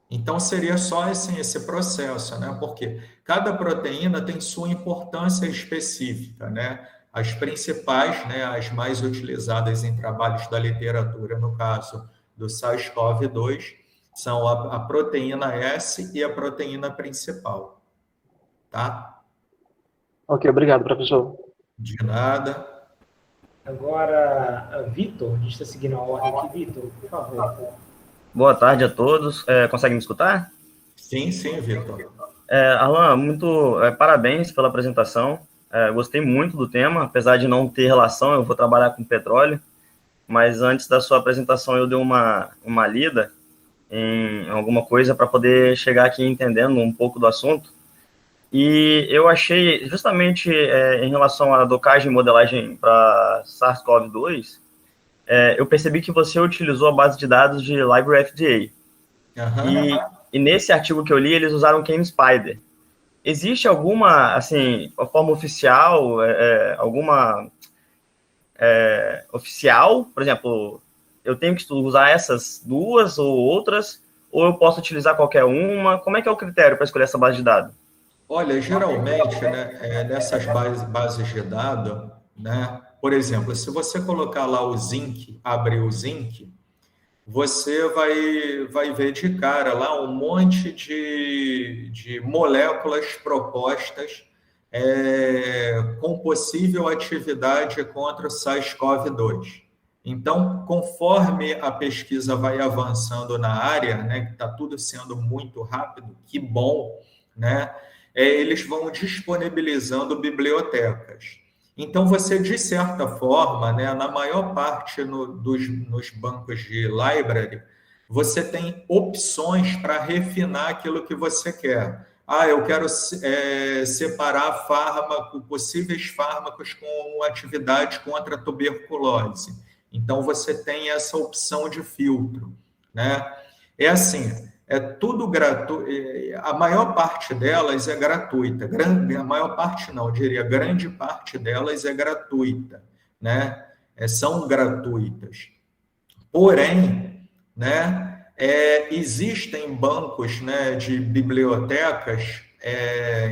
Então, seria só esse processo, né? Porque cada proteína tem sua importância específica, né? As principais, né, as mais utilizadas em trabalhos da literatura, no caso do SARS-CoV-2, são a proteína S e a proteína principal, tá? Ok, obrigado, professor. De nada. Agora, Vitor, a gente está seguindo a ordem aqui. Vitor, por favor. Boa tarde a todos. Consegue me escutar? Sim, Vitor. Alan, parabéns pela apresentação. Gostei muito do tema, apesar de não ter relação, eu vou trabalhar com petróleo, mas antes da sua apresentação eu dei uma lida em alguma coisa para poder chegar aqui entendendo um pouco do assunto. E eu achei, justamente em relação à docagem e modelagem para SARS-CoV-2, eu percebi que você utilizou a base de dados de Library FDA. Uhum. E nesse artigo que eu li, eles usaram Chem-Spider. Existe alguma, assim, forma oficial, alguma oficial, por exemplo, eu tenho que usar essas duas ou outras, ou eu posso utilizar qualquer uma? Como é que é o critério para escolher essa base de dados? Olha, geralmente, né, nessas bases de dados, né, por exemplo, se você colocar lá o zinc, abrir o zinc, você vai ver de cara lá um monte de moléculas propostas com possível atividade contra o SARS-CoV-2. Então, conforme a pesquisa vai avançando na área, né, que está tudo sendo muito rápido, que bom, né, eles vão disponibilizando bibliotecas. Então, você, de certa forma, né, na maior parte nos bancos de library, você tem opções para refinar aquilo que você quer. Eu quero separar possíveis fármacos com atividade contra a tuberculose. Então, você tem essa opção de filtro, né? É assim, é tudo gratuito, a maior parte delas é gratuita, a maior parte não, eu diria, grande parte delas é gratuita, né? São gratuitas. Porém, né, existem bancos, né, de bibliotecas,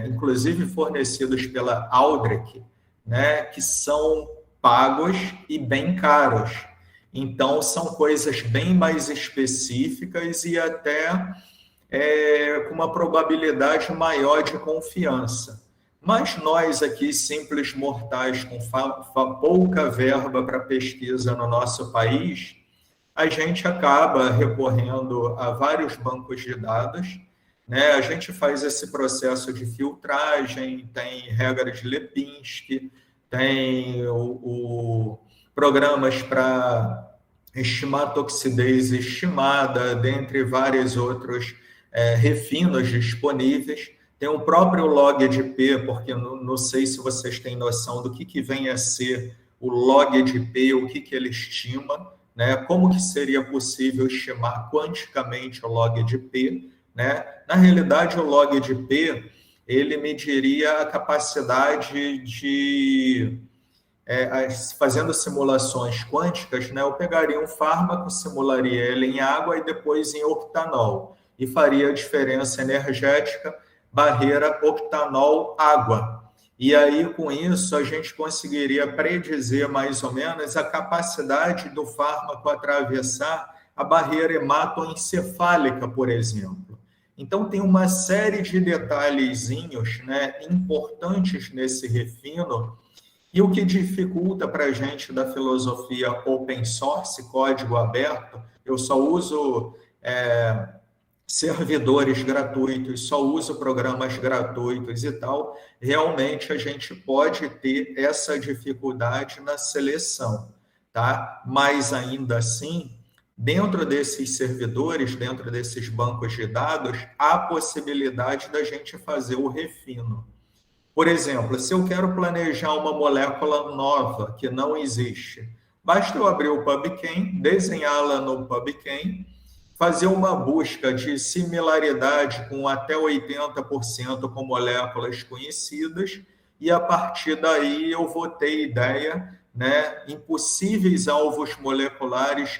inclusive fornecidos pela Aldrich, né, que são pagos e bem caros. Então, são coisas bem mais específicas e até com uma probabilidade maior de confiança. Mas nós aqui, simples mortais, com pouca verba para pesquisa no nosso país, a gente acaba recorrendo a vários bancos de dados, né? A gente faz esse processo de filtragem, tem regra de Lipinski, tem programas para estimar toxidez estimada, dentre vários outros refinos disponíveis. Tem o próprio log de IP, porque não sei se vocês têm noção do que vem a ser o log de IP, o que ele estima, né? Como que seria possível estimar quanticamente o log de IP, né? Na realidade, o log de IP, ele mediria a capacidade de... fazendo simulações quânticas, né, eu pegaria um fármaco, simularia ele em água e depois em octanol, e faria a diferença energética, barreira octanol-água. E aí, com isso, a gente conseguiria predizer mais ou menos a capacidade do fármaco atravessar a barreira hematoencefálica, por exemplo. Então, tem uma série de detalhezinhos, né, importantes nesse refino. E o que dificulta para a gente da filosofia open source, código aberto, eu só uso servidores gratuitos, só uso programas gratuitos e tal, realmente a gente pode ter essa dificuldade na seleção, tá? Mas ainda assim, dentro desses servidores, dentro desses bancos de dados, há possibilidade da gente fazer o refino. Por exemplo, se eu quero planejar uma molécula nova que não existe, basta eu abrir o PubChem, desenhá-la no PubChem, fazer uma busca de similaridade com até 80% com moléculas conhecidas, e a partir daí eu vou ter ideia, né, em possíveis alvos moleculares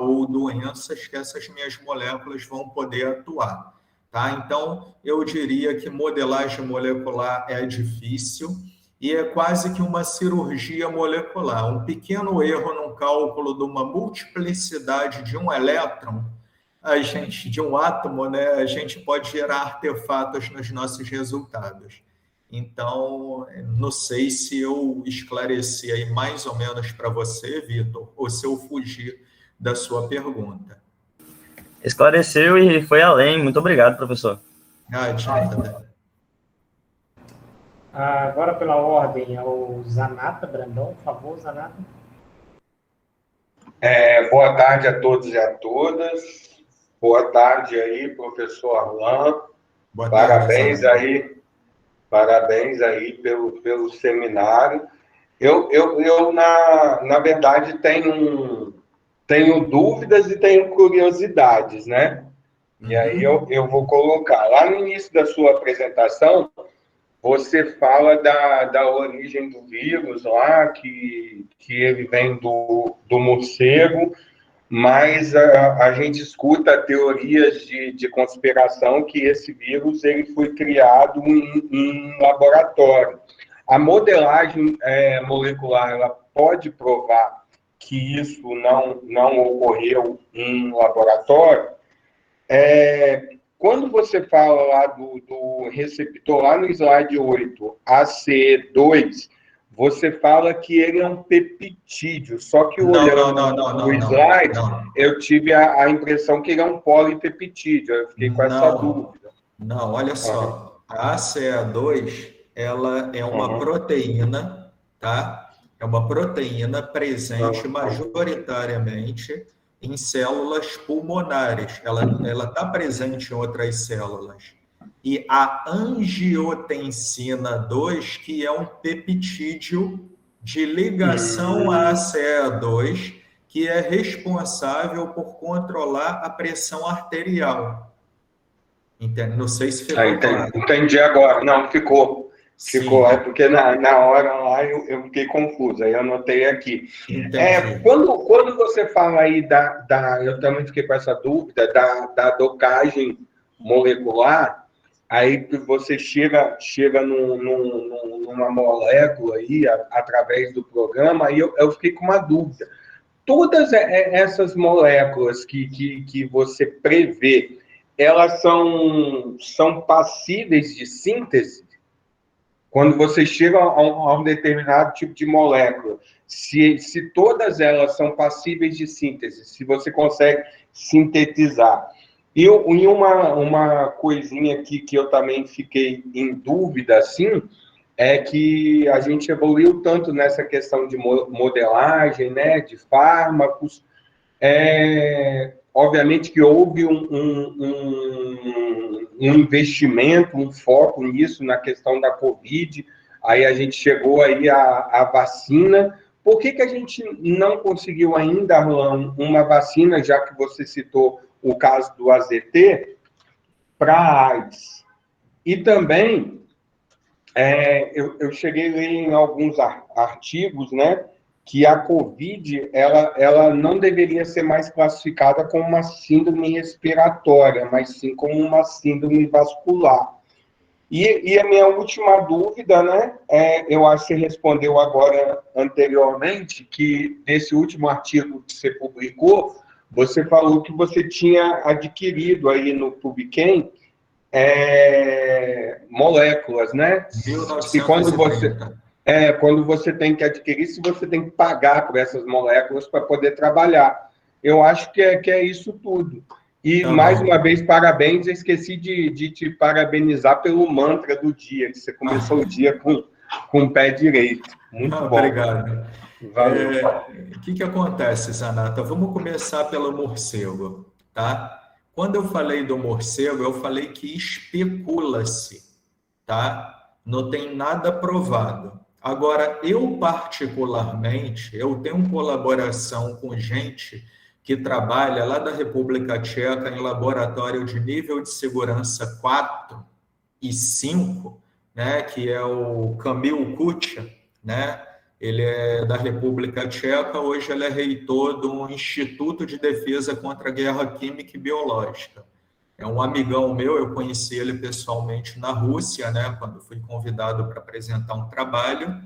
ou doenças que essas minhas moléculas vão poder atuar. Tá? Então, eu diria que modelagem molecular é difícil e é quase que uma cirurgia molecular. Um pequeno erro no cálculo de uma multiplicidade de um elétron, de um átomo, né, a gente pode gerar artefatos nos nossos resultados. Então, não sei se eu esclareci aí mais ou menos para você, Vitor, ou se eu fugi da sua pergunta. Esclareceu e foi além. Muito obrigado, professor. Agora, pela ordem, é o Zanata Brandão. Por favor, Zanata. Boa tarde a todos e a todas. Boa tarde aí, professor Arlan. Boa tarde, parabéns aí pelo seminário. Eu na verdade, tenho dúvidas e tenho curiosidades, né? E aí eu vou colocar. Lá no início da sua apresentação, você fala da origem do vírus lá, que ele vem do morcego, mas a gente escuta teorias de conspiração que esse vírus ele foi criado em laboratório. A modelagem molecular ela pode provar que isso não ocorreu em laboratório. Quando você fala lá do receptor, lá no slide 8, ACE2, você fala que ele é um peptídeo, só que olhando no slide, eu tive a impressão que ele é um polipeptídeo, eu fiquei com essa dúvida. Não, olha só, a ACE2, ela é uma proteína, tá? É uma proteína presente majoritariamente em células pulmonares. Ela está presente em outras células. E a angiotensina 2, que é um peptídeo de ligação à ACE2, que é responsável por controlar a pressão arterial. Entende? Não sei se ficou claro. Entendi agora. Não, ficou. Ficou, Sim. é porque na hora lá eu fiquei confuso, aí eu anotei aqui. Entendi. Quando você fala aí eu também fiquei com essa dúvida, da dosagem molecular, aí que você chega numa molécula aí, através do programa, aí eu fiquei com uma dúvida. Todas essas moléculas que você prevê, elas são passíveis de síntese? Quando você chega a um determinado tipo de molécula, se todas elas são passíveis de síntese, se você consegue sintetizar. E uma coisinha aqui que eu também fiquei em dúvida, assim, é que a gente evoluiu tanto nessa questão de modelagem, né, de fármacos. Obviamente que houve um investimento, um foco nisso, na questão da Covid, aí a gente chegou aí à vacina. Por que a gente não conseguiu ainda, Arlan, uma vacina, já que você citou o caso do AZT, para a AIDS? E também, eu cheguei a ler em alguns artigos, né, que a Covid, ela não deveria ser mais classificada como uma síndrome respiratória, mas sim como uma síndrome vascular. E a minha última dúvida, né, eu acho que você respondeu agora anteriormente, que nesse último artigo que você publicou, você falou que você tinha adquirido aí no Publichem moléculas, né? 1930. Quando você tem que adquirir, se você tem que pagar por essas moléculas para poder trabalhar. Eu acho que é isso tudo. E, mais uma vez, parabéns. Eu esqueci de te parabenizar pelo mantra do dia, que você começou o dia com o pé direito. Muito bom. Obrigado. Valeu. O que acontece, Zanata? Vamos começar pelo morcego, tá? Quando eu falei do morcego, eu falei que especula-se, tá? Não tem nada provado. Agora, eu particularmente, eu tenho colaboração com gente que trabalha lá da República Tcheca em laboratório de nível de segurança 4 e 5, né, que é o Kamil Kucha, né? Ele é da República Tcheca, hoje ele é reitor do Instituto de Defesa contra a Guerra Química e Biológica. É um amigão meu, eu conheci ele pessoalmente na Rússia, né, quando fui convidado para apresentar um trabalho.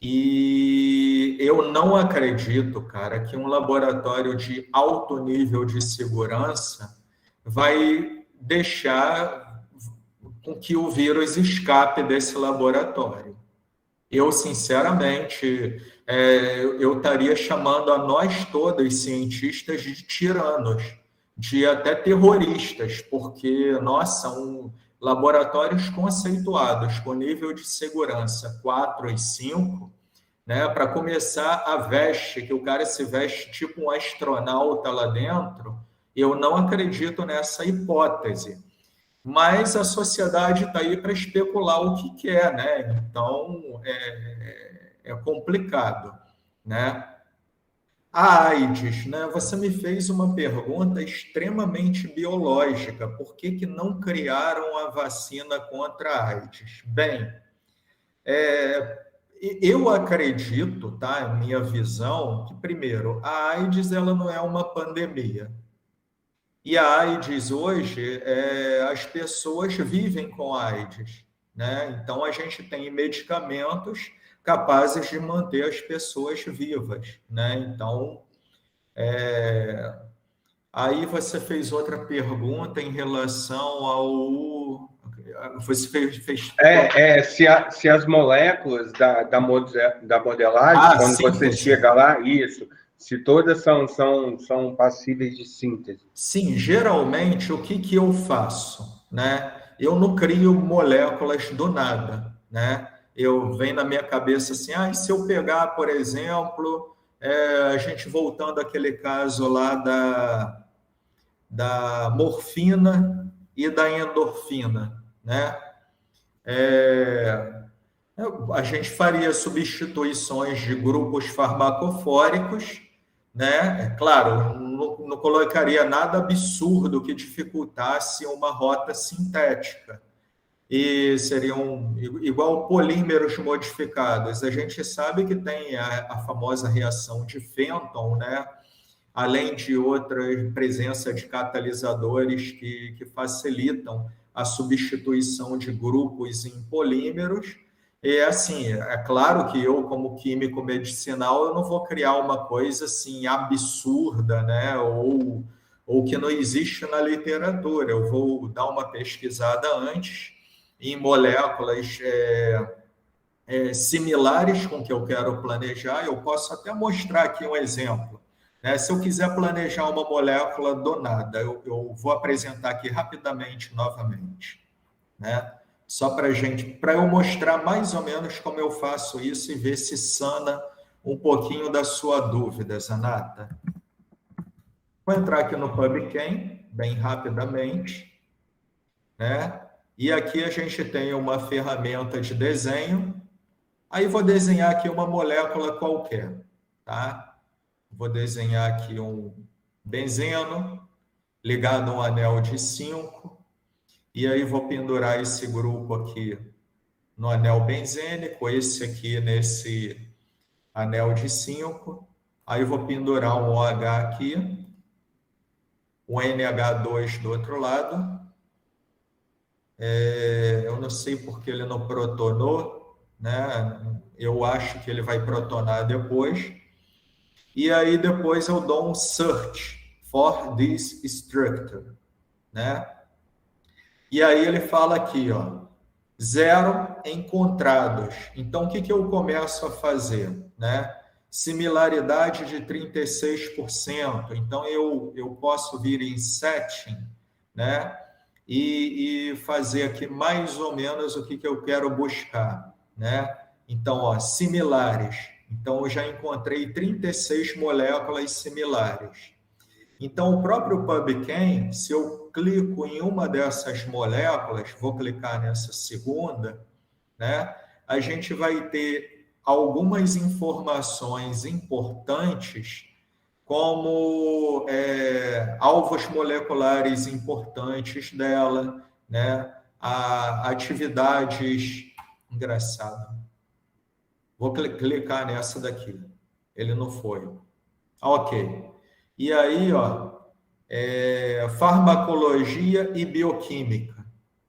E eu não acredito, cara, que um laboratório de alto nível de segurança vai deixar com que o vírus escape desse laboratório. Eu, sinceramente, eu estaria chamando a nós todos, cientistas, de tiranos, de até terroristas, porque, nossa, são laboratórios conceituados com nível de segurança 4 e 5, né? Para começar, a veste, que o cara se veste tipo um astronauta lá dentro, eu não acredito nessa hipótese. Mas a sociedade está aí para especular o que quer, né? Então, é complicado, né? A AIDS, né? Você me fez uma pergunta extremamente biológica. Por que não criaram a vacina contra a AIDS? Bem, eu acredito, tá? Minha visão, que primeiro, a AIDS ela não é uma pandemia. E a AIDS hoje, as pessoas vivem com a AIDS, né? Então a gente tem medicamentos capazes de manter as pessoas vivas, né? Então, aí você fez outra pergunta em relação ao... Você fez... Se as moléculas da modelagem, quando você chega lá, isso, se todas são passíveis de síntese. Sim, geralmente, o que eu faço, né? Eu não crio moléculas do nada, né? Eu venho na minha cabeça assim, e se eu pegar, por exemplo, a gente voltando àquele caso lá da morfina e da endorfina, né? A gente faria substituições de grupos farmacofóricos, né? É claro, não colocaria nada absurdo que dificultasse uma rota sintética. E seriam igual polímeros modificados. A gente sabe que tem a famosa reação de Fenton, né? Além de outras presença de catalisadores que facilitam a substituição de grupos em polímeros. E assim, é claro que eu, como químico medicinal, eu não vou criar uma coisa assim absurda, né? Ou que não existe na literatura. Eu vou dar uma pesquisada antes em moléculas similares com o que eu quero planejar. Eu posso até mostrar aqui um exemplo. Né? Se eu quiser planejar uma molécula do nada, eu vou apresentar aqui rapidamente novamente, né? Só para eu mostrar mais ou menos como eu faço isso e ver se sana um pouquinho da sua dúvida, Zanata. Vou entrar aqui no PubChem, bem rapidamente, né? E aqui a gente tem uma ferramenta de desenho. Aí vou desenhar aqui uma molécula qualquer, tá? Vou desenhar aqui um benzeno ligado a um anel de 5. E aí vou pendurar esse grupo aqui no anel benzênico, esse aqui nesse anel de 5. Aí vou pendurar um OH aqui, um NH2 do outro lado. Eu não sei porque ele não protonou, né? Eu acho que ele vai protonar depois. E aí depois eu dou um search for this structure, né? E aí ele fala aqui, ó, 0 encontrados. Então o que eu começo a fazer, né? Similaridade de 36%. Então eu posso vir em setting, né? E fazer aqui mais ou menos o que eu quero buscar, né? Então, ó, similares. Então, eu já encontrei 36 moléculas similares. Então, o próprio PubChem, se eu clico em uma dessas moléculas, vou clicar nessa segunda, né? A gente vai ter algumas informações importantes como alvos moleculares importantes dela, né? Atividades... Engraçado. Vou clicar nessa daqui. Ele não foi. Ok. E aí, ó, farmacologia e bioquímica,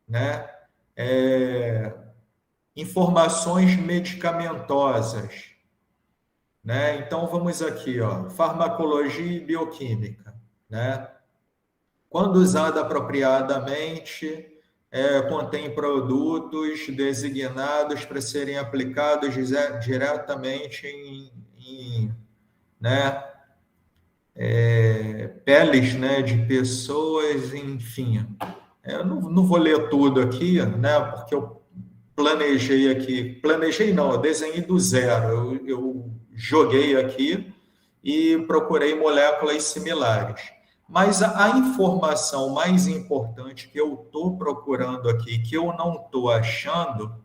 né? Informações medicamentosas, né? Então, vamos aqui, ó, farmacologia e bioquímica, né? Quando usada apropriadamente, contém produtos designados para serem aplicados diretamente em né, peles, né, de pessoas, enfim. Eu não vou ler tudo aqui, né, porque eu planejei aqui. Planejei não, eu desenhei do zero. Eu joguei aqui e procurei moléculas similares. Mas a informação mais importante que eu estou procurando aqui, que eu não estou achando,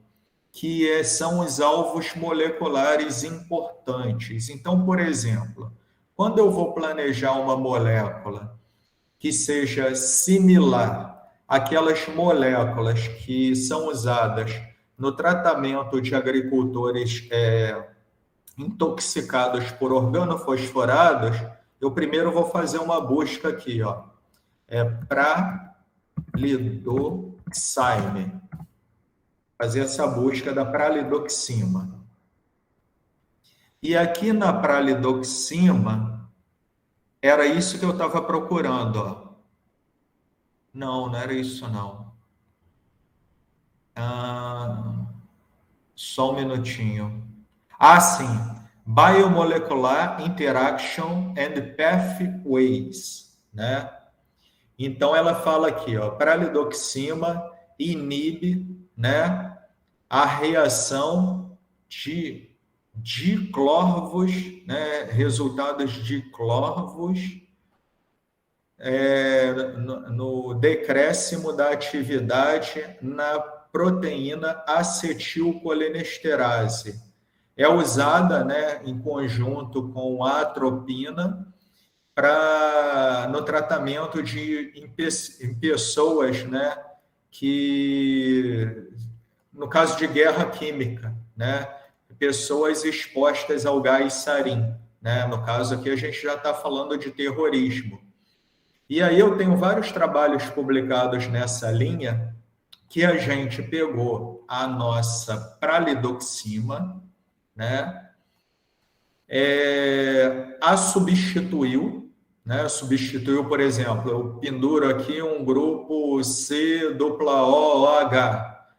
que são os alvos moleculares importantes. Então, por exemplo, quando eu vou planejar uma molécula que seja similar àquelas moléculas que são usadas no tratamento de agricultores intoxicados por organofosforados, eu primeiro vou fazer uma busca aqui, ó. Pralidoxime. Fazer essa busca da pralidoxima. E aqui na pralidoxima, era isso que eu estava procurando, ó. Não era isso, não. Só um minutinho. Sim. Biomolecular Interaction and Pathways, né? Então, ela fala aqui, ó, pralidoxima inibe, né, a reação de diclorvos, né, resultados de clorvos no decréscimo da atividade na proteína acetilcolinesterase. É usada, né, em conjunto com a atropina no tratamento em pessoas, né, que, no caso de guerra química, né, pessoas expostas ao gás sarin, né, no caso aqui a gente já está falando de terrorismo. E aí eu tenho vários trabalhos publicados nessa linha que a gente pegou a nossa pralidoxima, né, a substituiu, né, substituiu, por exemplo, eu penduro aqui um grupo COOH,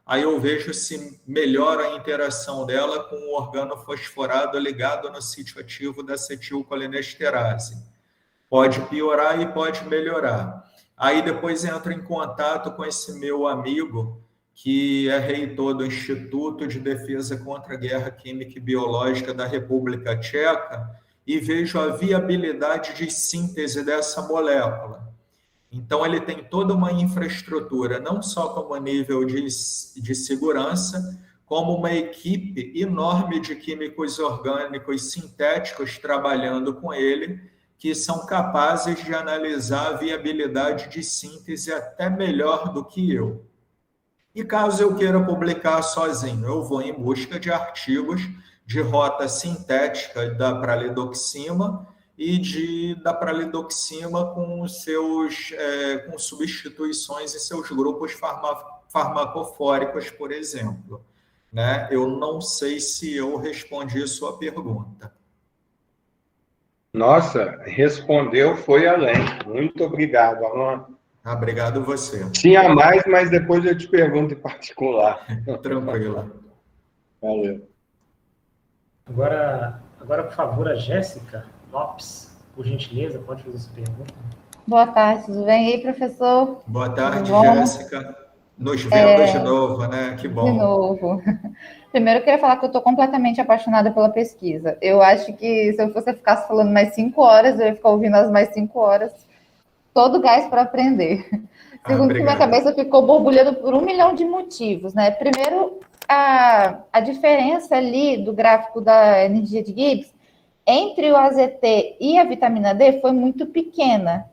aí eu vejo se melhora a interação dela com o organofosforado ligado no sítio ativo da acetilcolinesterase. Pode piorar e pode melhorar. Aí depois entro em contato com esse meu amigo, que é reitor do Instituto de Defesa contra a Guerra Química e Biológica da República Tcheca, e vejo a viabilidade de síntese dessa molécula. Então, ele tem toda uma infraestrutura, não só como nível de segurança, como uma equipe enorme de químicos orgânicos sintéticos trabalhando com ele, que são capazes de analisar a viabilidade de síntese até melhor do que eu. E caso eu queira publicar sozinho, eu vou em busca de artigos de rota sintética da pralidoxima e da pralidoxima com com substituições em seus grupos farmacofóricos, por exemplo. Né? Eu não sei se eu respondi a sua pergunta. Nossa, respondeu, foi além. Muito obrigado, Alan. Obrigado você. Tinha mais, mas depois eu te pergunto em particular. Tranquilo. Valeu. Agora, por favor, a Jéssica Lopes, por gentileza, pode fazer essa pergunta. Boa tarde, tudo bem? E aí, professor? Boa tarde, Jéssica. Nos vendo de novo, né? Que bom. De novo. Primeiro, eu queria falar que eu estou completamente apaixonada pela pesquisa. Eu acho que se você ficasse falando mais 5 horas, eu ia ficar ouvindo as mais 5 horas, todo gás para aprender. Segundo, que minha cabeça ficou borbulhando por 1 milhão de motivos, né? Primeiro, a diferença ali do gráfico da energia de Gibbs entre o AZT e a vitamina D foi muito pequena.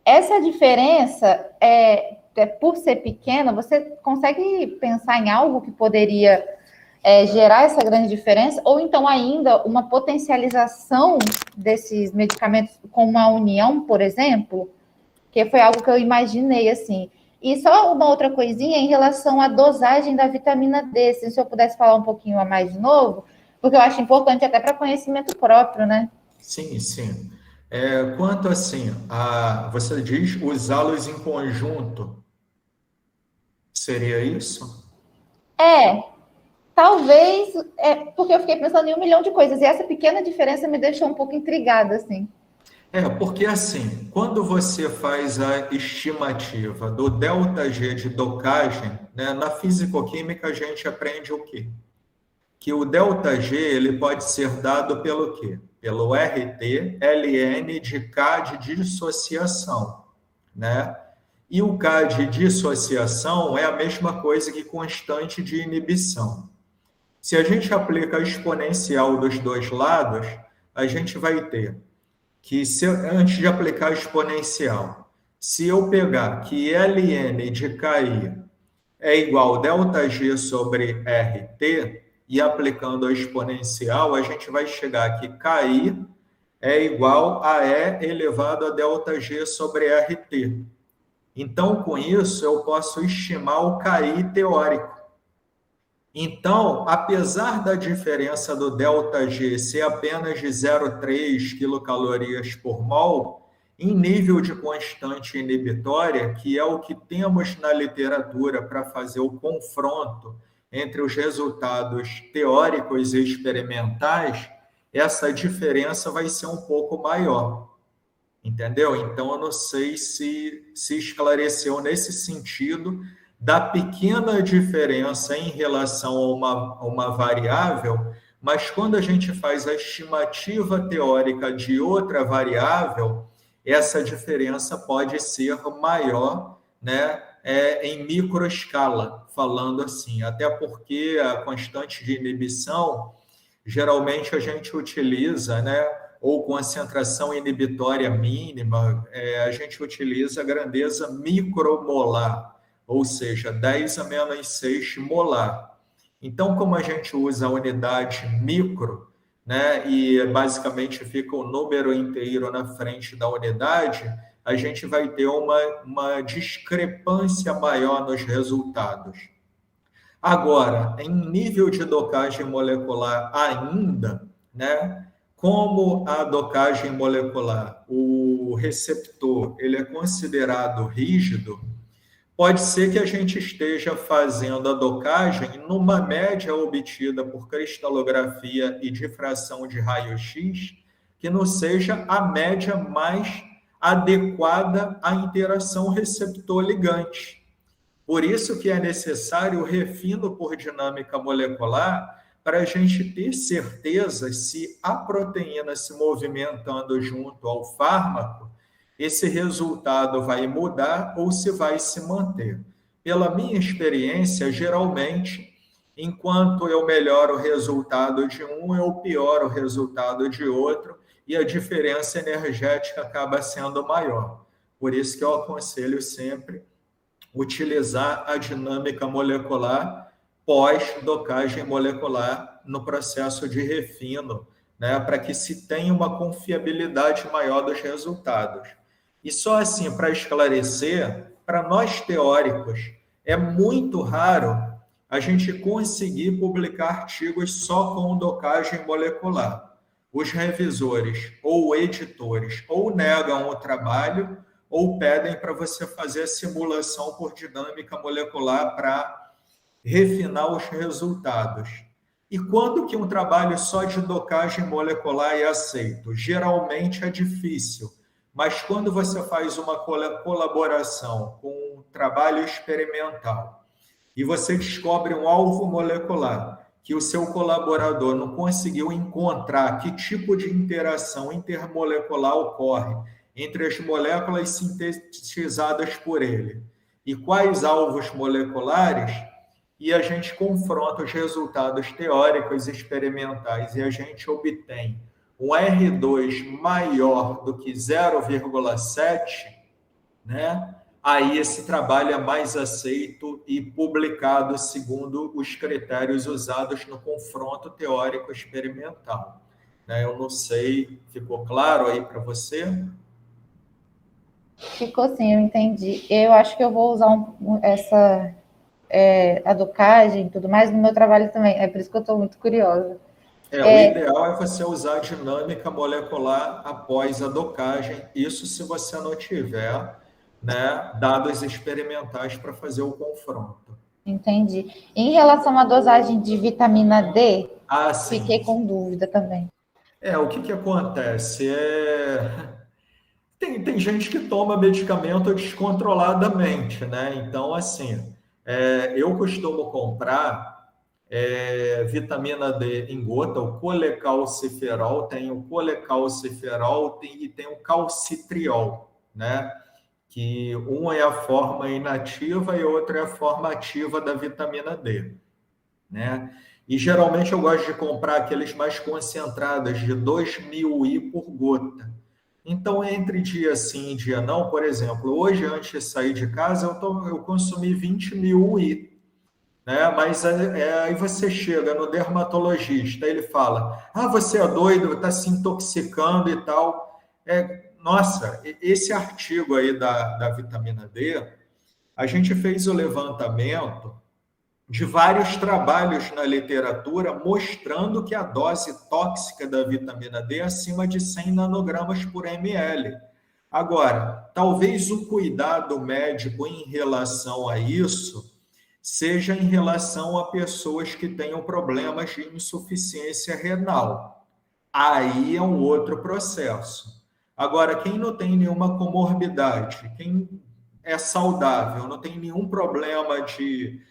Essa diferença, por ser pequena, você consegue pensar em algo que poderia gerar essa grande diferença? Ou então ainda uma potencialização desses medicamentos com uma união, por exemplo? Que foi algo que eu imaginei, assim. E só uma outra coisinha em relação à dosagem da vitamina D, se eu pudesse falar um pouquinho a mais de novo, porque eu acho importante até para conhecimento próprio, né? Sim, sim. Quanto assim, você diz usá-los em conjunto, seria isso? Talvez, porque eu fiquei pensando em 1 milhão de coisas, e essa pequena diferença me deixou um pouco intrigada, assim. Porque assim, quando você faz a estimativa do ΔG de docagem, né, na fisicoquímica a gente aprende o quê? Que o ΔG ele pode ser dado pelo quê? Pelo RT, LN de K de dissociação, né? E o K de dissociação é a mesma coisa que constante de inibição. Se a gente aplica a exponencial dos dois lados, a gente vai ter que, antes de aplicar a exponencial, se eu pegar que LN de KI é igual a ΔG sobre RT, e aplicando a exponencial, a gente vai chegar que KI é igual a E elevado a ΔG sobre RT. Então, com isso, eu posso estimar o KI teórico. Então, apesar da diferença do ΔG ser apenas de 0,3 quilocalorias por mol, em nível de constante inibitória, que é o que temos na literatura para fazer o confronto entre os resultados teóricos e experimentais, essa diferença vai ser um pouco maior. Entendeu? Então, eu não sei se esclareceu nesse sentido da pequena diferença em relação a uma variável, mas quando a gente faz a estimativa teórica de outra variável, essa diferença pode ser maior, né, em microescala, falando assim, até porque a constante de inibição, geralmente a gente utiliza, né, ou concentração inibitória mínima, a gente utiliza a grandeza micromolar, ou seja, 10 a menos 6 molar. Então, como a gente usa a unidade micro, né, e basicamente fica o número inteiro na frente da unidade, a gente vai ter uma discrepância maior nos resultados. Agora, em nível de docagem molecular ainda, né, como a docagem molecular, o receptor, ele é considerado rígido, pode ser que a gente esteja fazendo a docagem numa média obtida por cristalografia e difração de raio-x, que não seja a média mais adequada à interação receptor-ligante. Por isso que é necessário o refino por dinâmica molecular para a gente ter certeza se a proteína se movimentando junto ao fármaco, esse resultado vai mudar ou se vai se manter. Pela minha experiência, geralmente, enquanto eu melhoro o resultado de um, eu pioro o resultado de outro e a diferença energética acaba sendo maior. Por isso que eu aconselho sempre utilizar a dinâmica molecular pós-docagem molecular no processo de refino, né, para que se tenha uma confiabilidade maior dos resultados. E só assim, para esclarecer, para nós teóricos, é muito raro a gente conseguir publicar artigos só com docagem molecular. Os revisores ou editores ou negam o trabalho ou pedem para você fazer a simulação por dinâmica molecular para refinar os resultados. E quando que um trabalho só de docagem molecular é aceito? Geralmente é difícil, mas quando você faz uma colaboração com um trabalho experimental e você descobre um alvo molecular que o seu colaborador não conseguiu encontrar que tipo de interação intermolecular ocorre entre as moléculas sintetizadas por ele e quais alvos moleculares, e a gente confronta os resultados teóricos e experimentais e a gente obtém um R2 maior do que 0,7, né? Aí esse trabalho é mais aceito e publicado segundo os critérios usados no confronto teórico experimental. Eu não sei, ficou claro aí para você? Ficou sim, eu entendi. Eu acho que eu vou usar a docagem e tudo mais no meu trabalho também. É por isso que eu estou muito curiosa. O ideal é você usar a dinâmica molecular após a docagem. Isso se você não tiver, né, dados experimentais para fazer o confronto. Entendi. Em relação à dosagem de vitamina D, sim. Fiquei com dúvida também. O que acontece? Tem gente que toma medicamento descontroladamente, né? Então, assim, eu costumo comprar vitamina D em gota, o colecalciferol, tem o colecalciferol e tem o calcitriol, né? Que um é a forma inativa e outro é a forma ativa da vitamina D, né? E geralmente eu gosto de comprar aqueles mais concentrados, de 2.000 I por gota. Então, entre dia sim e dia não, por exemplo, hoje, antes de sair de casa, eu consumi 20.000 I, né? Mas aí você chega no dermatologista, ele fala, você é doido, está se intoxicando e tal. Nossa, esse artigo aí da vitamina D, a gente fez o levantamento de vários trabalhos na literatura mostrando que a dose tóxica da vitamina D é acima de 100 nanogramas por ml. Agora, talvez o cuidado médico em relação a isso seja em relação a pessoas que tenham problemas de insuficiência renal. Aí é um outro processo. Agora, quem não tem nenhuma comorbidade, quem é saudável, não tem nenhum problema de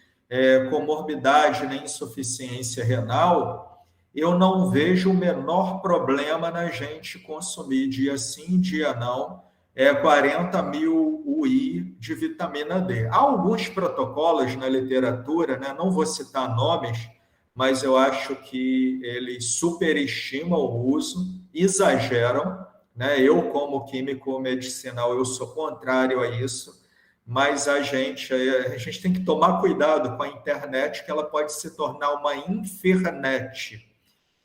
comorbidade nem insuficiência renal, eu não vejo o menor problema na gente consumir dia sim, dia não, 40.000 UI de vitamina D. Há alguns protocolos na literatura, né, não vou citar nomes, mas eu acho que eles superestimam o uso, exageram, né? Eu, como químico medicinal, eu sou contrário a isso, mas a gente tem que tomar cuidado com a internet, que ela pode se tornar uma infernet,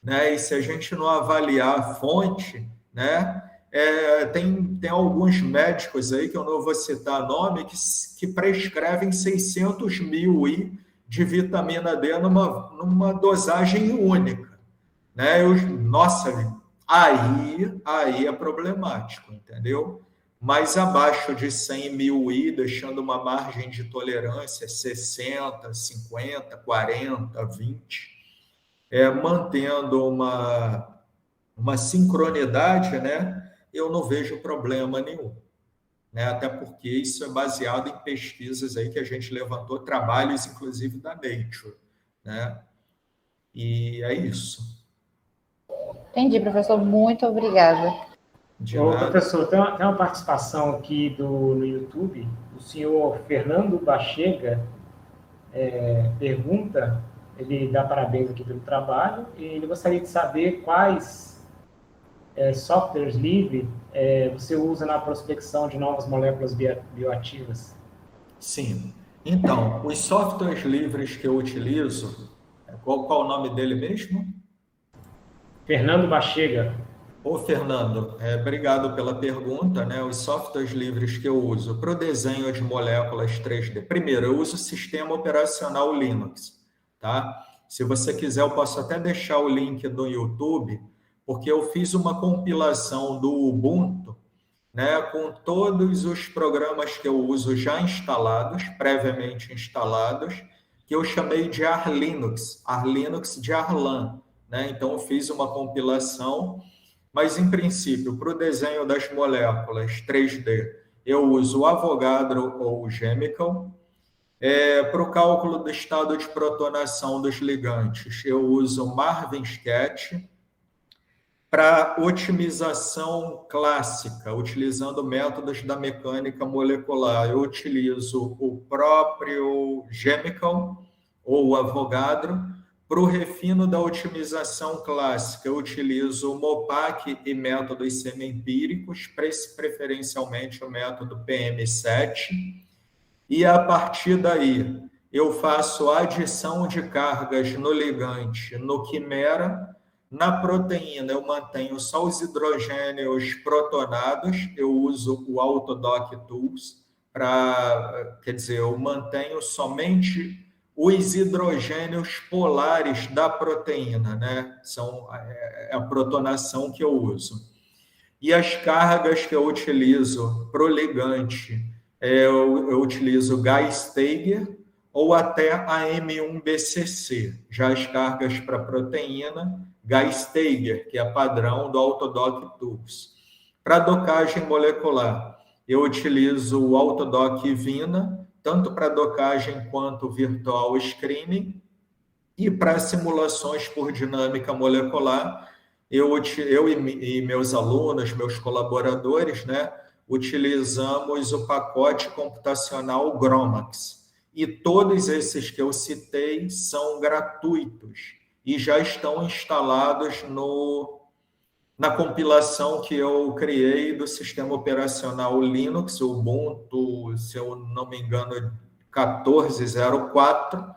né? E se a gente não avaliar a fonte, né? Tem alguns médicos aí, que eu não vou citar nome, que prescrevem 600 mil de vitamina D numa dosagem única, né? Nossa, aí é problemático, entendeu? Mas abaixo de 100 mil deixando uma margem de tolerância 60, 50, 40, 20, mantendo uma sincronidade, né? Eu não vejo problema nenhum, né? Até porque isso é baseado em pesquisas aí que a gente levantou, trabalhos, inclusive, da Nature, né? E é isso. Entendi, professor. Muito obrigada. Professor, tem uma participação aqui no YouTube, o senhor Fernando Bachega pergunta, ele dá parabéns aqui pelo trabalho, e ele gostaria de saber quais softwares livres você usa na prospecção de novas moléculas bioativas. Sim. Então, os softwares livres que eu utilizo, qual o nome dele mesmo? Fernando Bachega. Ô, Fernando, obrigado pela pergunta, né? Os softwares livres que eu uso para o desenho de moléculas 3D. Primeiro, eu uso o sistema operacional Linux, tá? Se você quiser, eu posso até deixar o link no YouTube, porque eu fiz uma compilação do Ubuntu, né, com todos os programas que eu uso já instalados, previamente instalados, que eu chamei de Arlinux de Arlan, né? Então, eu fiz uma compilação, mas, em princípio, para o desenho das moléculas 3D, eu uso o Avogadro ou o Chemical. Para o cálculo do estado de protonação dos ligantes, eu uso o Marvinscat. Para otimização clássica, utilizando métodos da mecânica molecular, eu utilizo o próprio Chemical ou o Avogadro. Para o refino da otimização clássica, eu utilizo o Mopac e métodos semi-empíricos, preferencialmente o método PM7. E, a partir daí, eu faço a adição de cargas no ligante, no quimera. Na proteína, eu mantenho só os hidrogênios protonados, eu uso o Autodoc Tools, eu mantenho somente os hidrogênios polares da proteína, né? São a protonação que eu uso. E as cargas que eu utilizo para o ligante, eu utilizo Geisteger ou até a M1-BCC. Já as cargas para proteína, Geisteger, que é padrão do Autodoc Tools. Para docagem molecular, eu utilizo o Autodoc Vina, tanto para docagem quanto virtual screening, e para simulações por dinâmica molecular, eu e meus alunos, meus colaboradores, né, utilizamos o pacote computacional GROMACS. E todos esses que eu citei são gratuitos e já estão instalados na compilação que eu criei do sistema operacional Linux, Ubuntu, se eu não me engano, 14.04,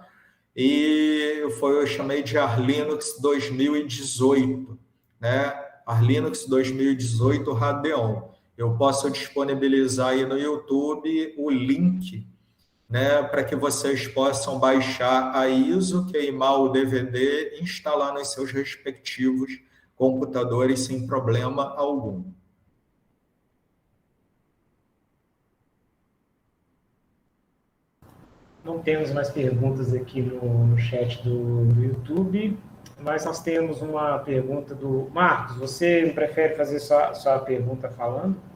e eu chamei de Arlinux 2018, né? Arlinux 2018 Radeon. Eu posso disponibilizar aí no YouTube o link, né, para que vocês possam baixar a ISO, queimar o DVD e instalar nos seus respectivos computadores sem problema algum. Não temos mais perguntas aqui no chat do YouTube, mas nós temos uma pergunta do Marcos. Você prefere fazer sua pergunta falando?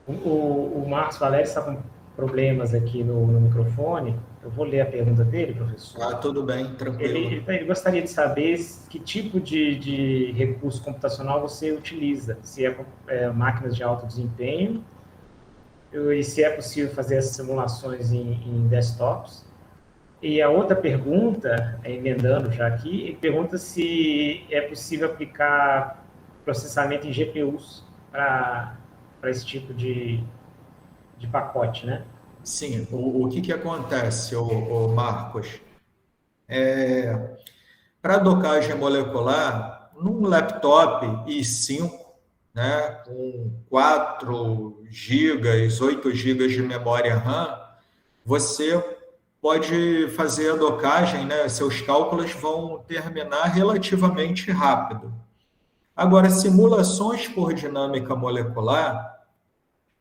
O Marcos Valério está com problemas aqui no microfone. Eu vou ler a pergunta dele, professor. Tudo bem, tranquilo. Ele gostaria de saber que tipo de recurso computacional você utiliza. Se é máquinas de alto desempenho, e se é possível fazer essas simulações em desktops. E a outra pergunta, emendando já aqui, pergunta se é possível aplicar processamento em GPUs para esse tipo de pacote, né? Sim, o que acontece, Marcos? Para docagem molecular, num laptop i5, né, com 4 GB, 8 GB de memória RAM, você pode fazer a docagem, né, seus cálculos vão terminar relativamente rápido. Agora, simulações por dinâmica molecular,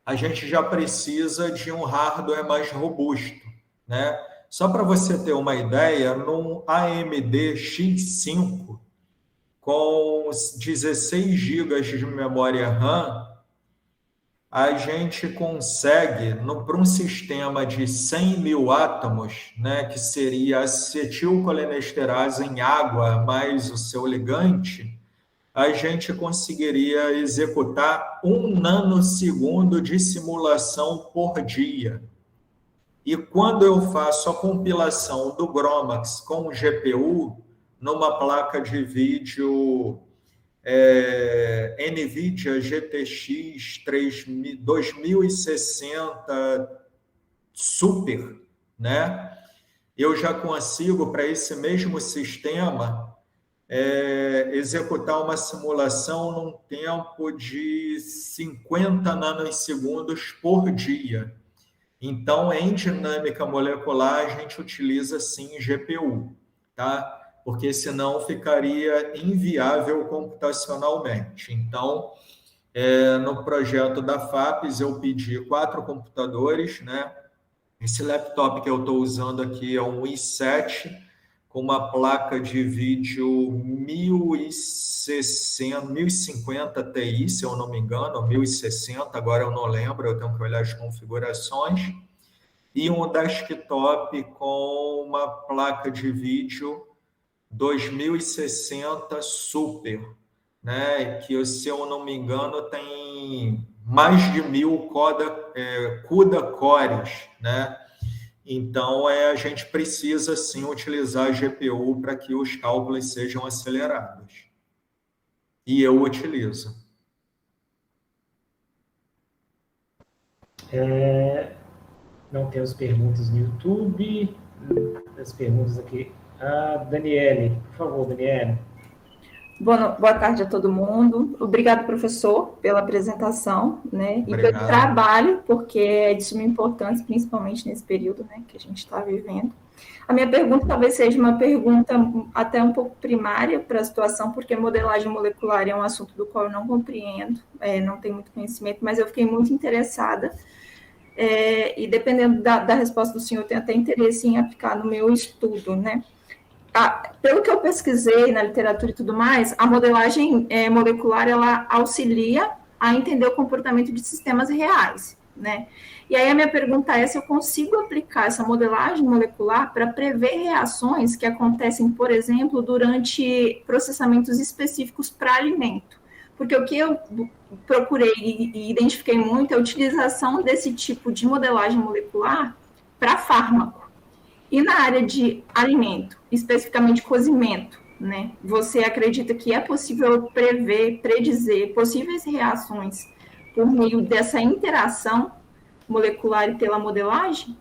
a gente já precisa de um hardware mais robusto, né? Só para você ter uma ideia, num AMD X5 com 16 GB de memória RAM, a gente consegue, para um sistema de 100 mil átomos, né, que seria acetilcolinesterase em água mais o seu ligante, a gente conseguiria executar 1 nanosegundo de simulação por dia. E quando eu faço a compilação do GROMACS com o GPU, numa placa de vídeo NVIDIA GTX 2060 Super, né? Eu já consigo, para esse mesmo sistema, executar uma simulação num tempo de 50 nanosegundos por dia. Então, em dinâmica molecular, a gente utiliza, sim, GPU, tá? Porque senão ficaria inviável computacionalmente. Então, no projeto da FAPES, eu pedi 4 computadores, né? Esse laptop que eu estou usando aqui é um i7, com uma placa de vídeo 1050 Ti, se eu não me engano, ou 1060, agora eu não lembro, eu tenho que olhar as configurações, e um desktop com uma placa de vídeo 2060 Super, né, que, se eu não me engano, tem mais de 1000 CUDA cores, né? Então, a gente precisa, sim, utilizar a GPU para que os cálculos sejam acelerados. E eu utilizo. Não temos perguntas no YouTube. As perguntas aqui. Daniele, por favor, Daniele. Boa tarde a todo mundo. Obrigado, professor, pela apresentação, né? Obrigado. E pelo trabalho, porque é de suma importância, principalmente nesse período, né, que a gente está vivendo. A minha pergunta talvez seja uma pergunta até um pouco primária para a situação, porque modelagem molecular é um assunto do qual eu não compreendo, não tenho muito conhecimento, mas eu fiquei muito interessada. E dependendo da resposta do senhor, eu tenho até interesse em aplicar no meu estudo, né? Pelo que eu pesquisei na literatura e tudo mais, a modelagem molecular, ela auxilia a entender o comportamento de sistemas reais, né? E aí a minha pergunta é se eu consigo aplicar essa modelagem molecular para prever reações que acontecem, por exemplo, durante processamentos específicos para alimento. Porque o que eu procurei e identifiquei muito é a utilização desse tipo de modelagem molecular para fármaco. E na área de alimento, especificamente cozimento, né? Você acredita que é possível predizer possíveis reações por meio dessa interação molecular e pela modelagem?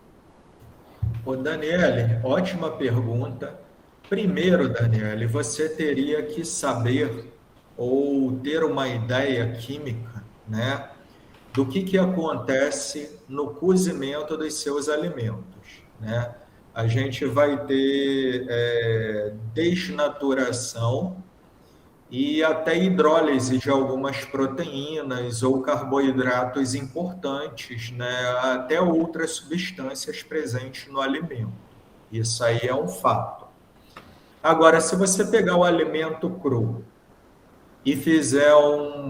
Daniele, ótima pergunta. Primeiro, Daniele, você teria que saber ou ter uma ideia química, né, do que acontece no cozimento dos seus alimentos, né? A gente vai ter desnaturação e até hidrólise de algumas proteínas ou carboidratos importantes, né, até outras substâncias presentes no alimento. Isso aí é um fato. Agora, se você pegar o alimento cru e fizer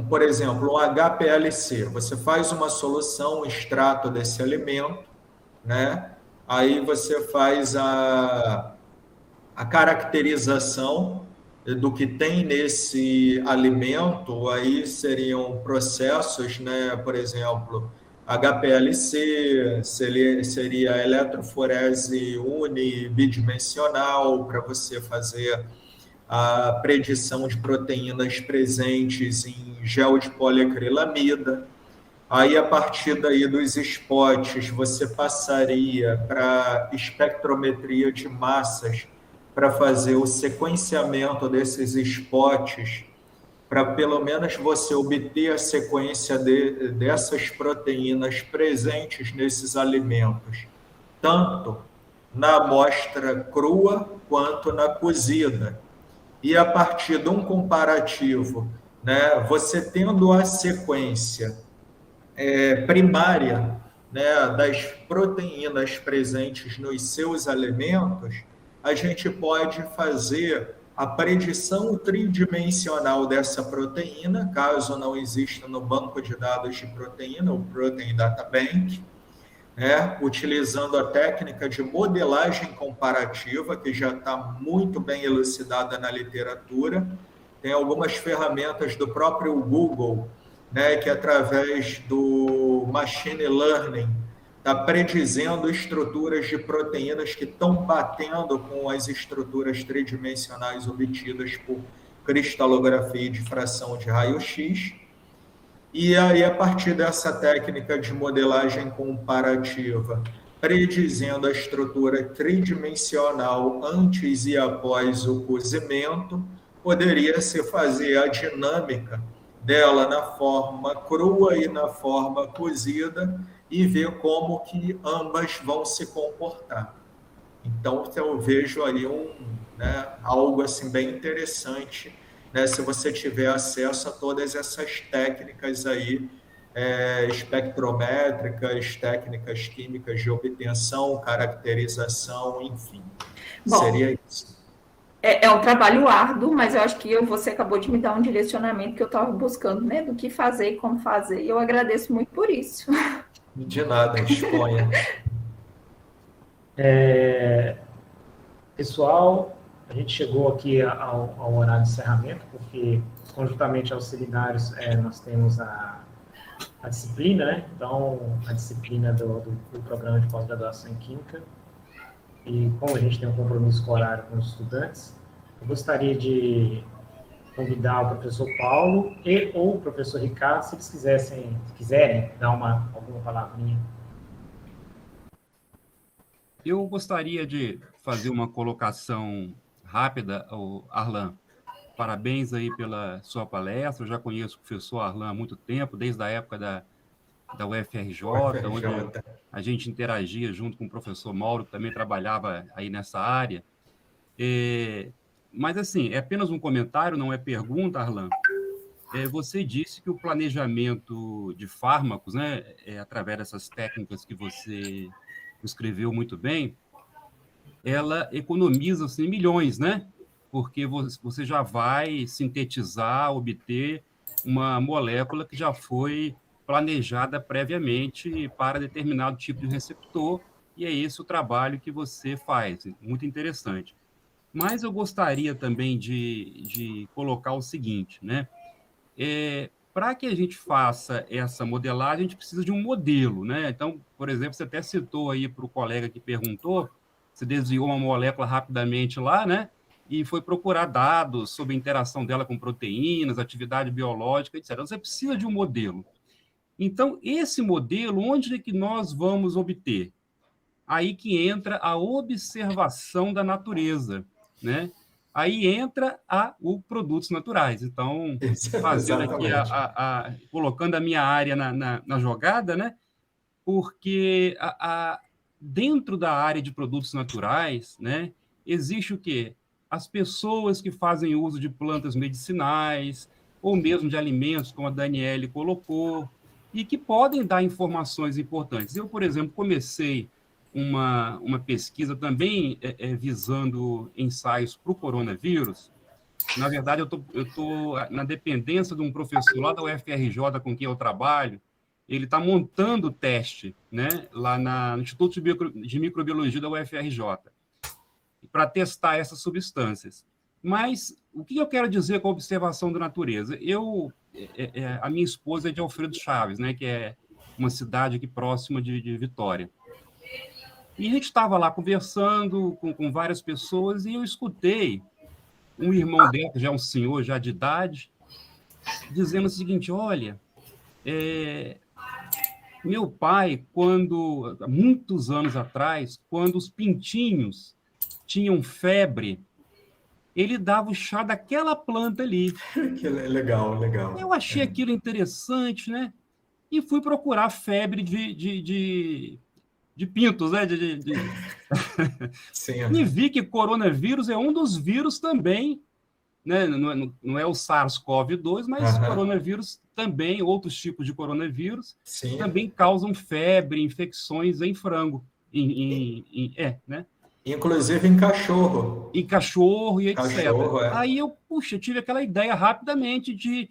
por exemplo, um HPLC, você faz uma solução, um extrato desse alimento, né? Aí você faz a caracterização do que tem nesse alimento, aí seriam processos, né? Por exemplo, HPLC, seria eletroforese unibidimensional, para você fazer a predição de proteínas presentes em gel de poliacrilamida. Aí, a partir daí dos spots, você passaria para espectrometria de massas para fazer o sequenciamento desses spots, para pelo menos você obter a sequência dessas proteínas presentes nesses alimentos, tanto na amostra crua quanto na cozida. E a partir de um comparativo, né, você tendo a sequência primária, né, das proteínas presentes nos seus alimentos, a gente pode fazer a predição tridimensional dessa proteína, caso não exista no banco de dados de proteína, o Protein Data Bank, né, utilizando a técnica de modelagem comparativa, que já está muito bem elucidada na literatura. Tem algumas ferramentas do próprio Google, né, que através do machine learning está predizendo estruturas de proteínas que estão batendo com as estruturas tridimensionais obtidas por cristalografia de fração de raio-x. E aí, a partir dessa técnica de modelagem comparativa, predizendo a estrutura tridimensional antes e após o cozimento, poderia-se fazer a dinâmica dela na forma crua e na forma cozida e ver como que ambas vão se comportar. Então, eu vejo aí algo assim bem interessante, né, se você tiver acesso a todas essas técnicas aí, espectrométricas, técnicas químicas de obtenção, caracterização, enfim. Bom, seria isso. É um trabalho árduo, mas eu acho que você acabou de me dar um direcionamento que eu estava buscando, né, do que fazer e como fazer, e eu agradeço muito por isso. De nada, exponha. Pessoal, a gente chegou aqui ao horário de encerramento, porque, conjuntamente aos seminários, nós temos a disciplina, né? Então, a disciplina do programa de pós-graduação em Química. E como a gente tem um compromisso com o horário com os estudantes, eu gostaria de convidar o professor Paulo ou o professor Ricardo, se eles quiserem dar alguma palavrinha. Eu gostaria de fazer uma colocação rápida, Arlan. Parabéns aí pela sua palestra. Eu já conheço o professor Arlan há muito tempo, desde a época da UFRJ, onde a gente interagia junto com o professor Mauro, que também trabalhava aí nessa área. Mas, assim, é apenas um comentário, não é pergunta, Arlan. Você disse que o planejamento de fármacos, né, através dessas técnicas que você escreveu muito bem, ela economiza assim, milhões, né? Porque você já vai sintetizar, obter uma molécula que já foi planejada previamente para determinado tipo de receptor, e é esse o trabalho que você faz, muito interessante. Mas eu gostaria também de colocar o seguinte, né? Para que a gente faça essa modelagem, a gente precisa de um modelo, né? Então, por exemplo, você até citou aí para o colega que perguntou, você desviou uma molécula rapidamente lá, né? E foi procurar dados sobre a interação dela com proteínas, atividade biológica, etc. Então, você precisa de um modelo. Então, esse modelo, onde é que nós vamos obter? Aí que entra a observação da natureza, né? Aí entra os produtos naturais. Então, fazendo aqui, colocando a minha área na jogada, né? Porque dentro da área de produtos naturais, né, existe o quê? As pessoas que fazem uso de plantas medicinais, ou mesmo de alimentos, como a Daniele colocou, e que podem dar informações importantes. Eu, por exemplo, comecei uma pesquisa também visando ensaios para o coronavírus. Na verdade, eu tô na dependência de um professor lá da UFRJ com quem eu trabalho. Ele está montando o teste, né, lá no Instituto de Microbiologia da UFRJ, para testar essas substâncias. Mas o que eu quero dizer com a observação da natureza? A minha esposa é de Alfredo Chaves, né, que é uma cidade aqui próxima de Vitória. E a gente estava lá conversando com várias pessoas e eu escutei um irmão dela, que já é um senhor já de idade, dizendo o seguinte: olha, meu pai, há muitos anos atrás, quando os pintinhos tinham febre, ele dava o chá daquela planta ali. Que legal, legal. Eu achei aquilo interessante, né? E fui procurar febre de pintos, né? Sim. E vi que coronavírus é um dos vírus também, né? Não é o SARS-CoV-2, mas coronavírus também, outros tipos de coronavírus, Sim. também causam febre, infecções em frango, né? Inclusive em cachorro. Em cachorro e etc. Cachorro, Aí eu tive aquela ideia rapidamente de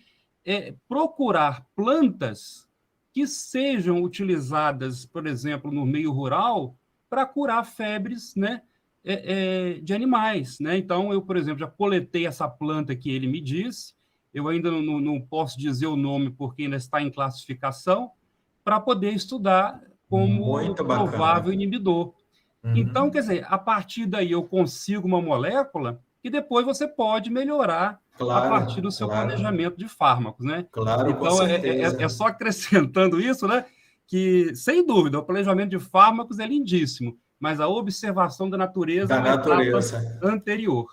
procurar plantas que sejam utilizadas, por exemplo, no meio rural, para curar febres, né, de animais, né? Então, eu, por exemplo, já coletei essa planta que ele me disse, eu ainda não posso dizer o nome porque ainda está em classificação, para poder estudar como provável inibidor. Então, quer dizer, a partir daí eu consigo uma molécula que depois você pode melhorar a partir do seu planejamento de fármacos, né? Claro, então, com certeza. É só acrescentando isso, né? Que, sem dúvida, o planejamento de fármacos é lindíssimo, mas a observação da natureza é uma etapa anterior.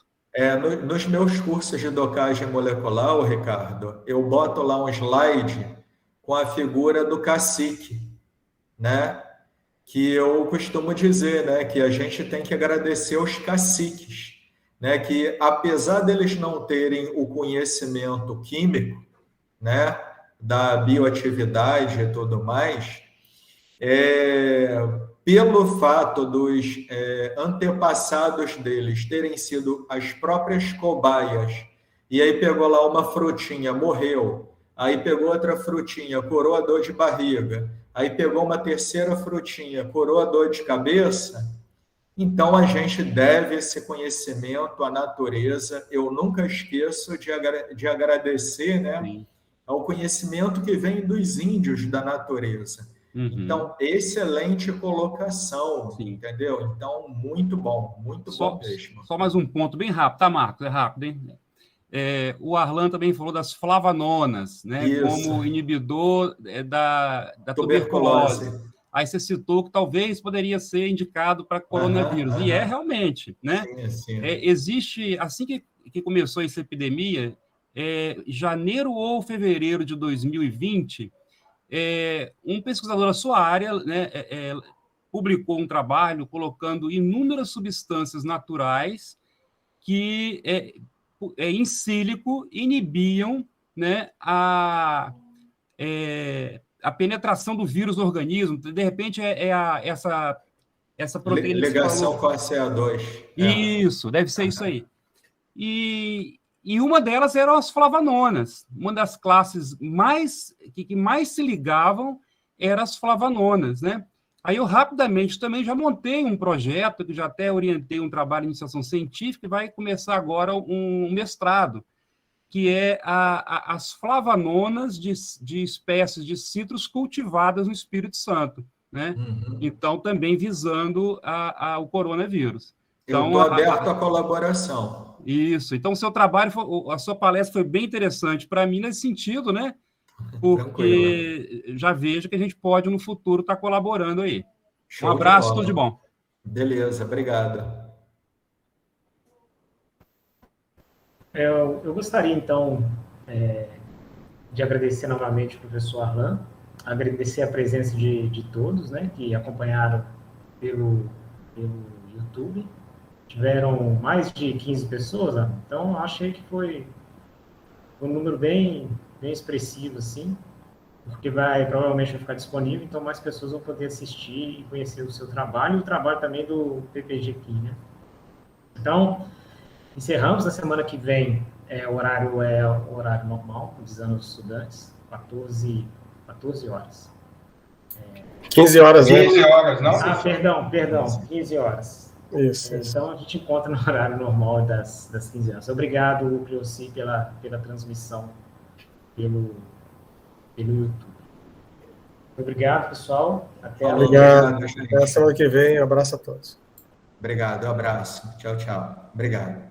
Nos meus cursos de docagem molecular, Ricardo, eu boto lá um slide com a figura do cacique, né? Que eu costumo dizer, né, que a gente tem que agradecer aos caciques, né, que apesar deles não terem o conhecimento químico, né, da bioatividade e tudo mais, pelo fato dos antepassados deles terem sido as próprias cobaias, e aí pegou lá uma frutinha, morreu, aí pegou outra frutinha, curou a dor de barriga, aí pegou uma terceira frutinha, curou a dor de cabeça. Então, a gente deve esse conhecimento à natureza. Eu nunca esqueço de agradecer, né, ao conhecimento que vem dos índios da natureza. Então, excelente colocação, entendeu? Então, muito bom mesmo. Só mais um ponto bem rápido, tá, Marcos? É rápido, hein? O Arlan também falou das flavanonas, né, como inibidor da tuberculose. Aí você citou que talvez poderia ser indicado para coronavírus. E realmente, né? Sim. Existe, assim que começou essa epidemia, janeiro ou fevereiro de 2020, um pesquisador da sua área, né, publicou um trabalho colocando inúmeras substâncias naturais que em sílico inibiam, né, a penetração do vírus no organismo. De repente, essa proteína... Ligação com a CA2. Isso, deve ser isso aí. E uma delas eram as flavanonas. Uma das classes que mais se ligavam eram as flavanonas, né? Aí eu rapidamente também já montei um projeto, que já até orientei um trabalho de iniciação científica, e vai começar agora um mestrado, que é as flavanonas de espécies de citros cultivadas no Espírito Santo, né? Então, também visando o coronavírus. Então, eu estou aberto à colaboração. Isso. Então, o seu trabalho, a sua palestra foi bem interessante para mim nesse sentido, né? Porque já vejo que a gente pode, no futuro, estar colaborando aí. Um abraço, tudo de bom. Beleza, obrigado. Eu gostaria, então, de agradecer novamente ao professor Arlan, agradecer a presença de todos, né, que acompanharam pelo YouTube. Tiveram mais de 15 pessoas, né? Então achei que foi um número bem expressivo, assim, porque provavelmente vai ficar disponível, então mais pessoas vão poder assistir e conhecer o seu trabalho e o trabalho também do PPG aqui, né? Então, encerramos. Na semana que vem, o horário normal, visando os estudantes, 14 horas. 15 horas, né? 15 horas, não? Perdão, 15 horas. Isso. Então, a gente encontra no horário normal das 15 horas. Obrigado, Cleossi, pela transmissão pelo YouTube. Obrigado, pessoal. Até a Obrigado. gente. Até a semana que vem. Um abraço a todos. Obrigado, um abraço. Tchau, tchau. Obrigado.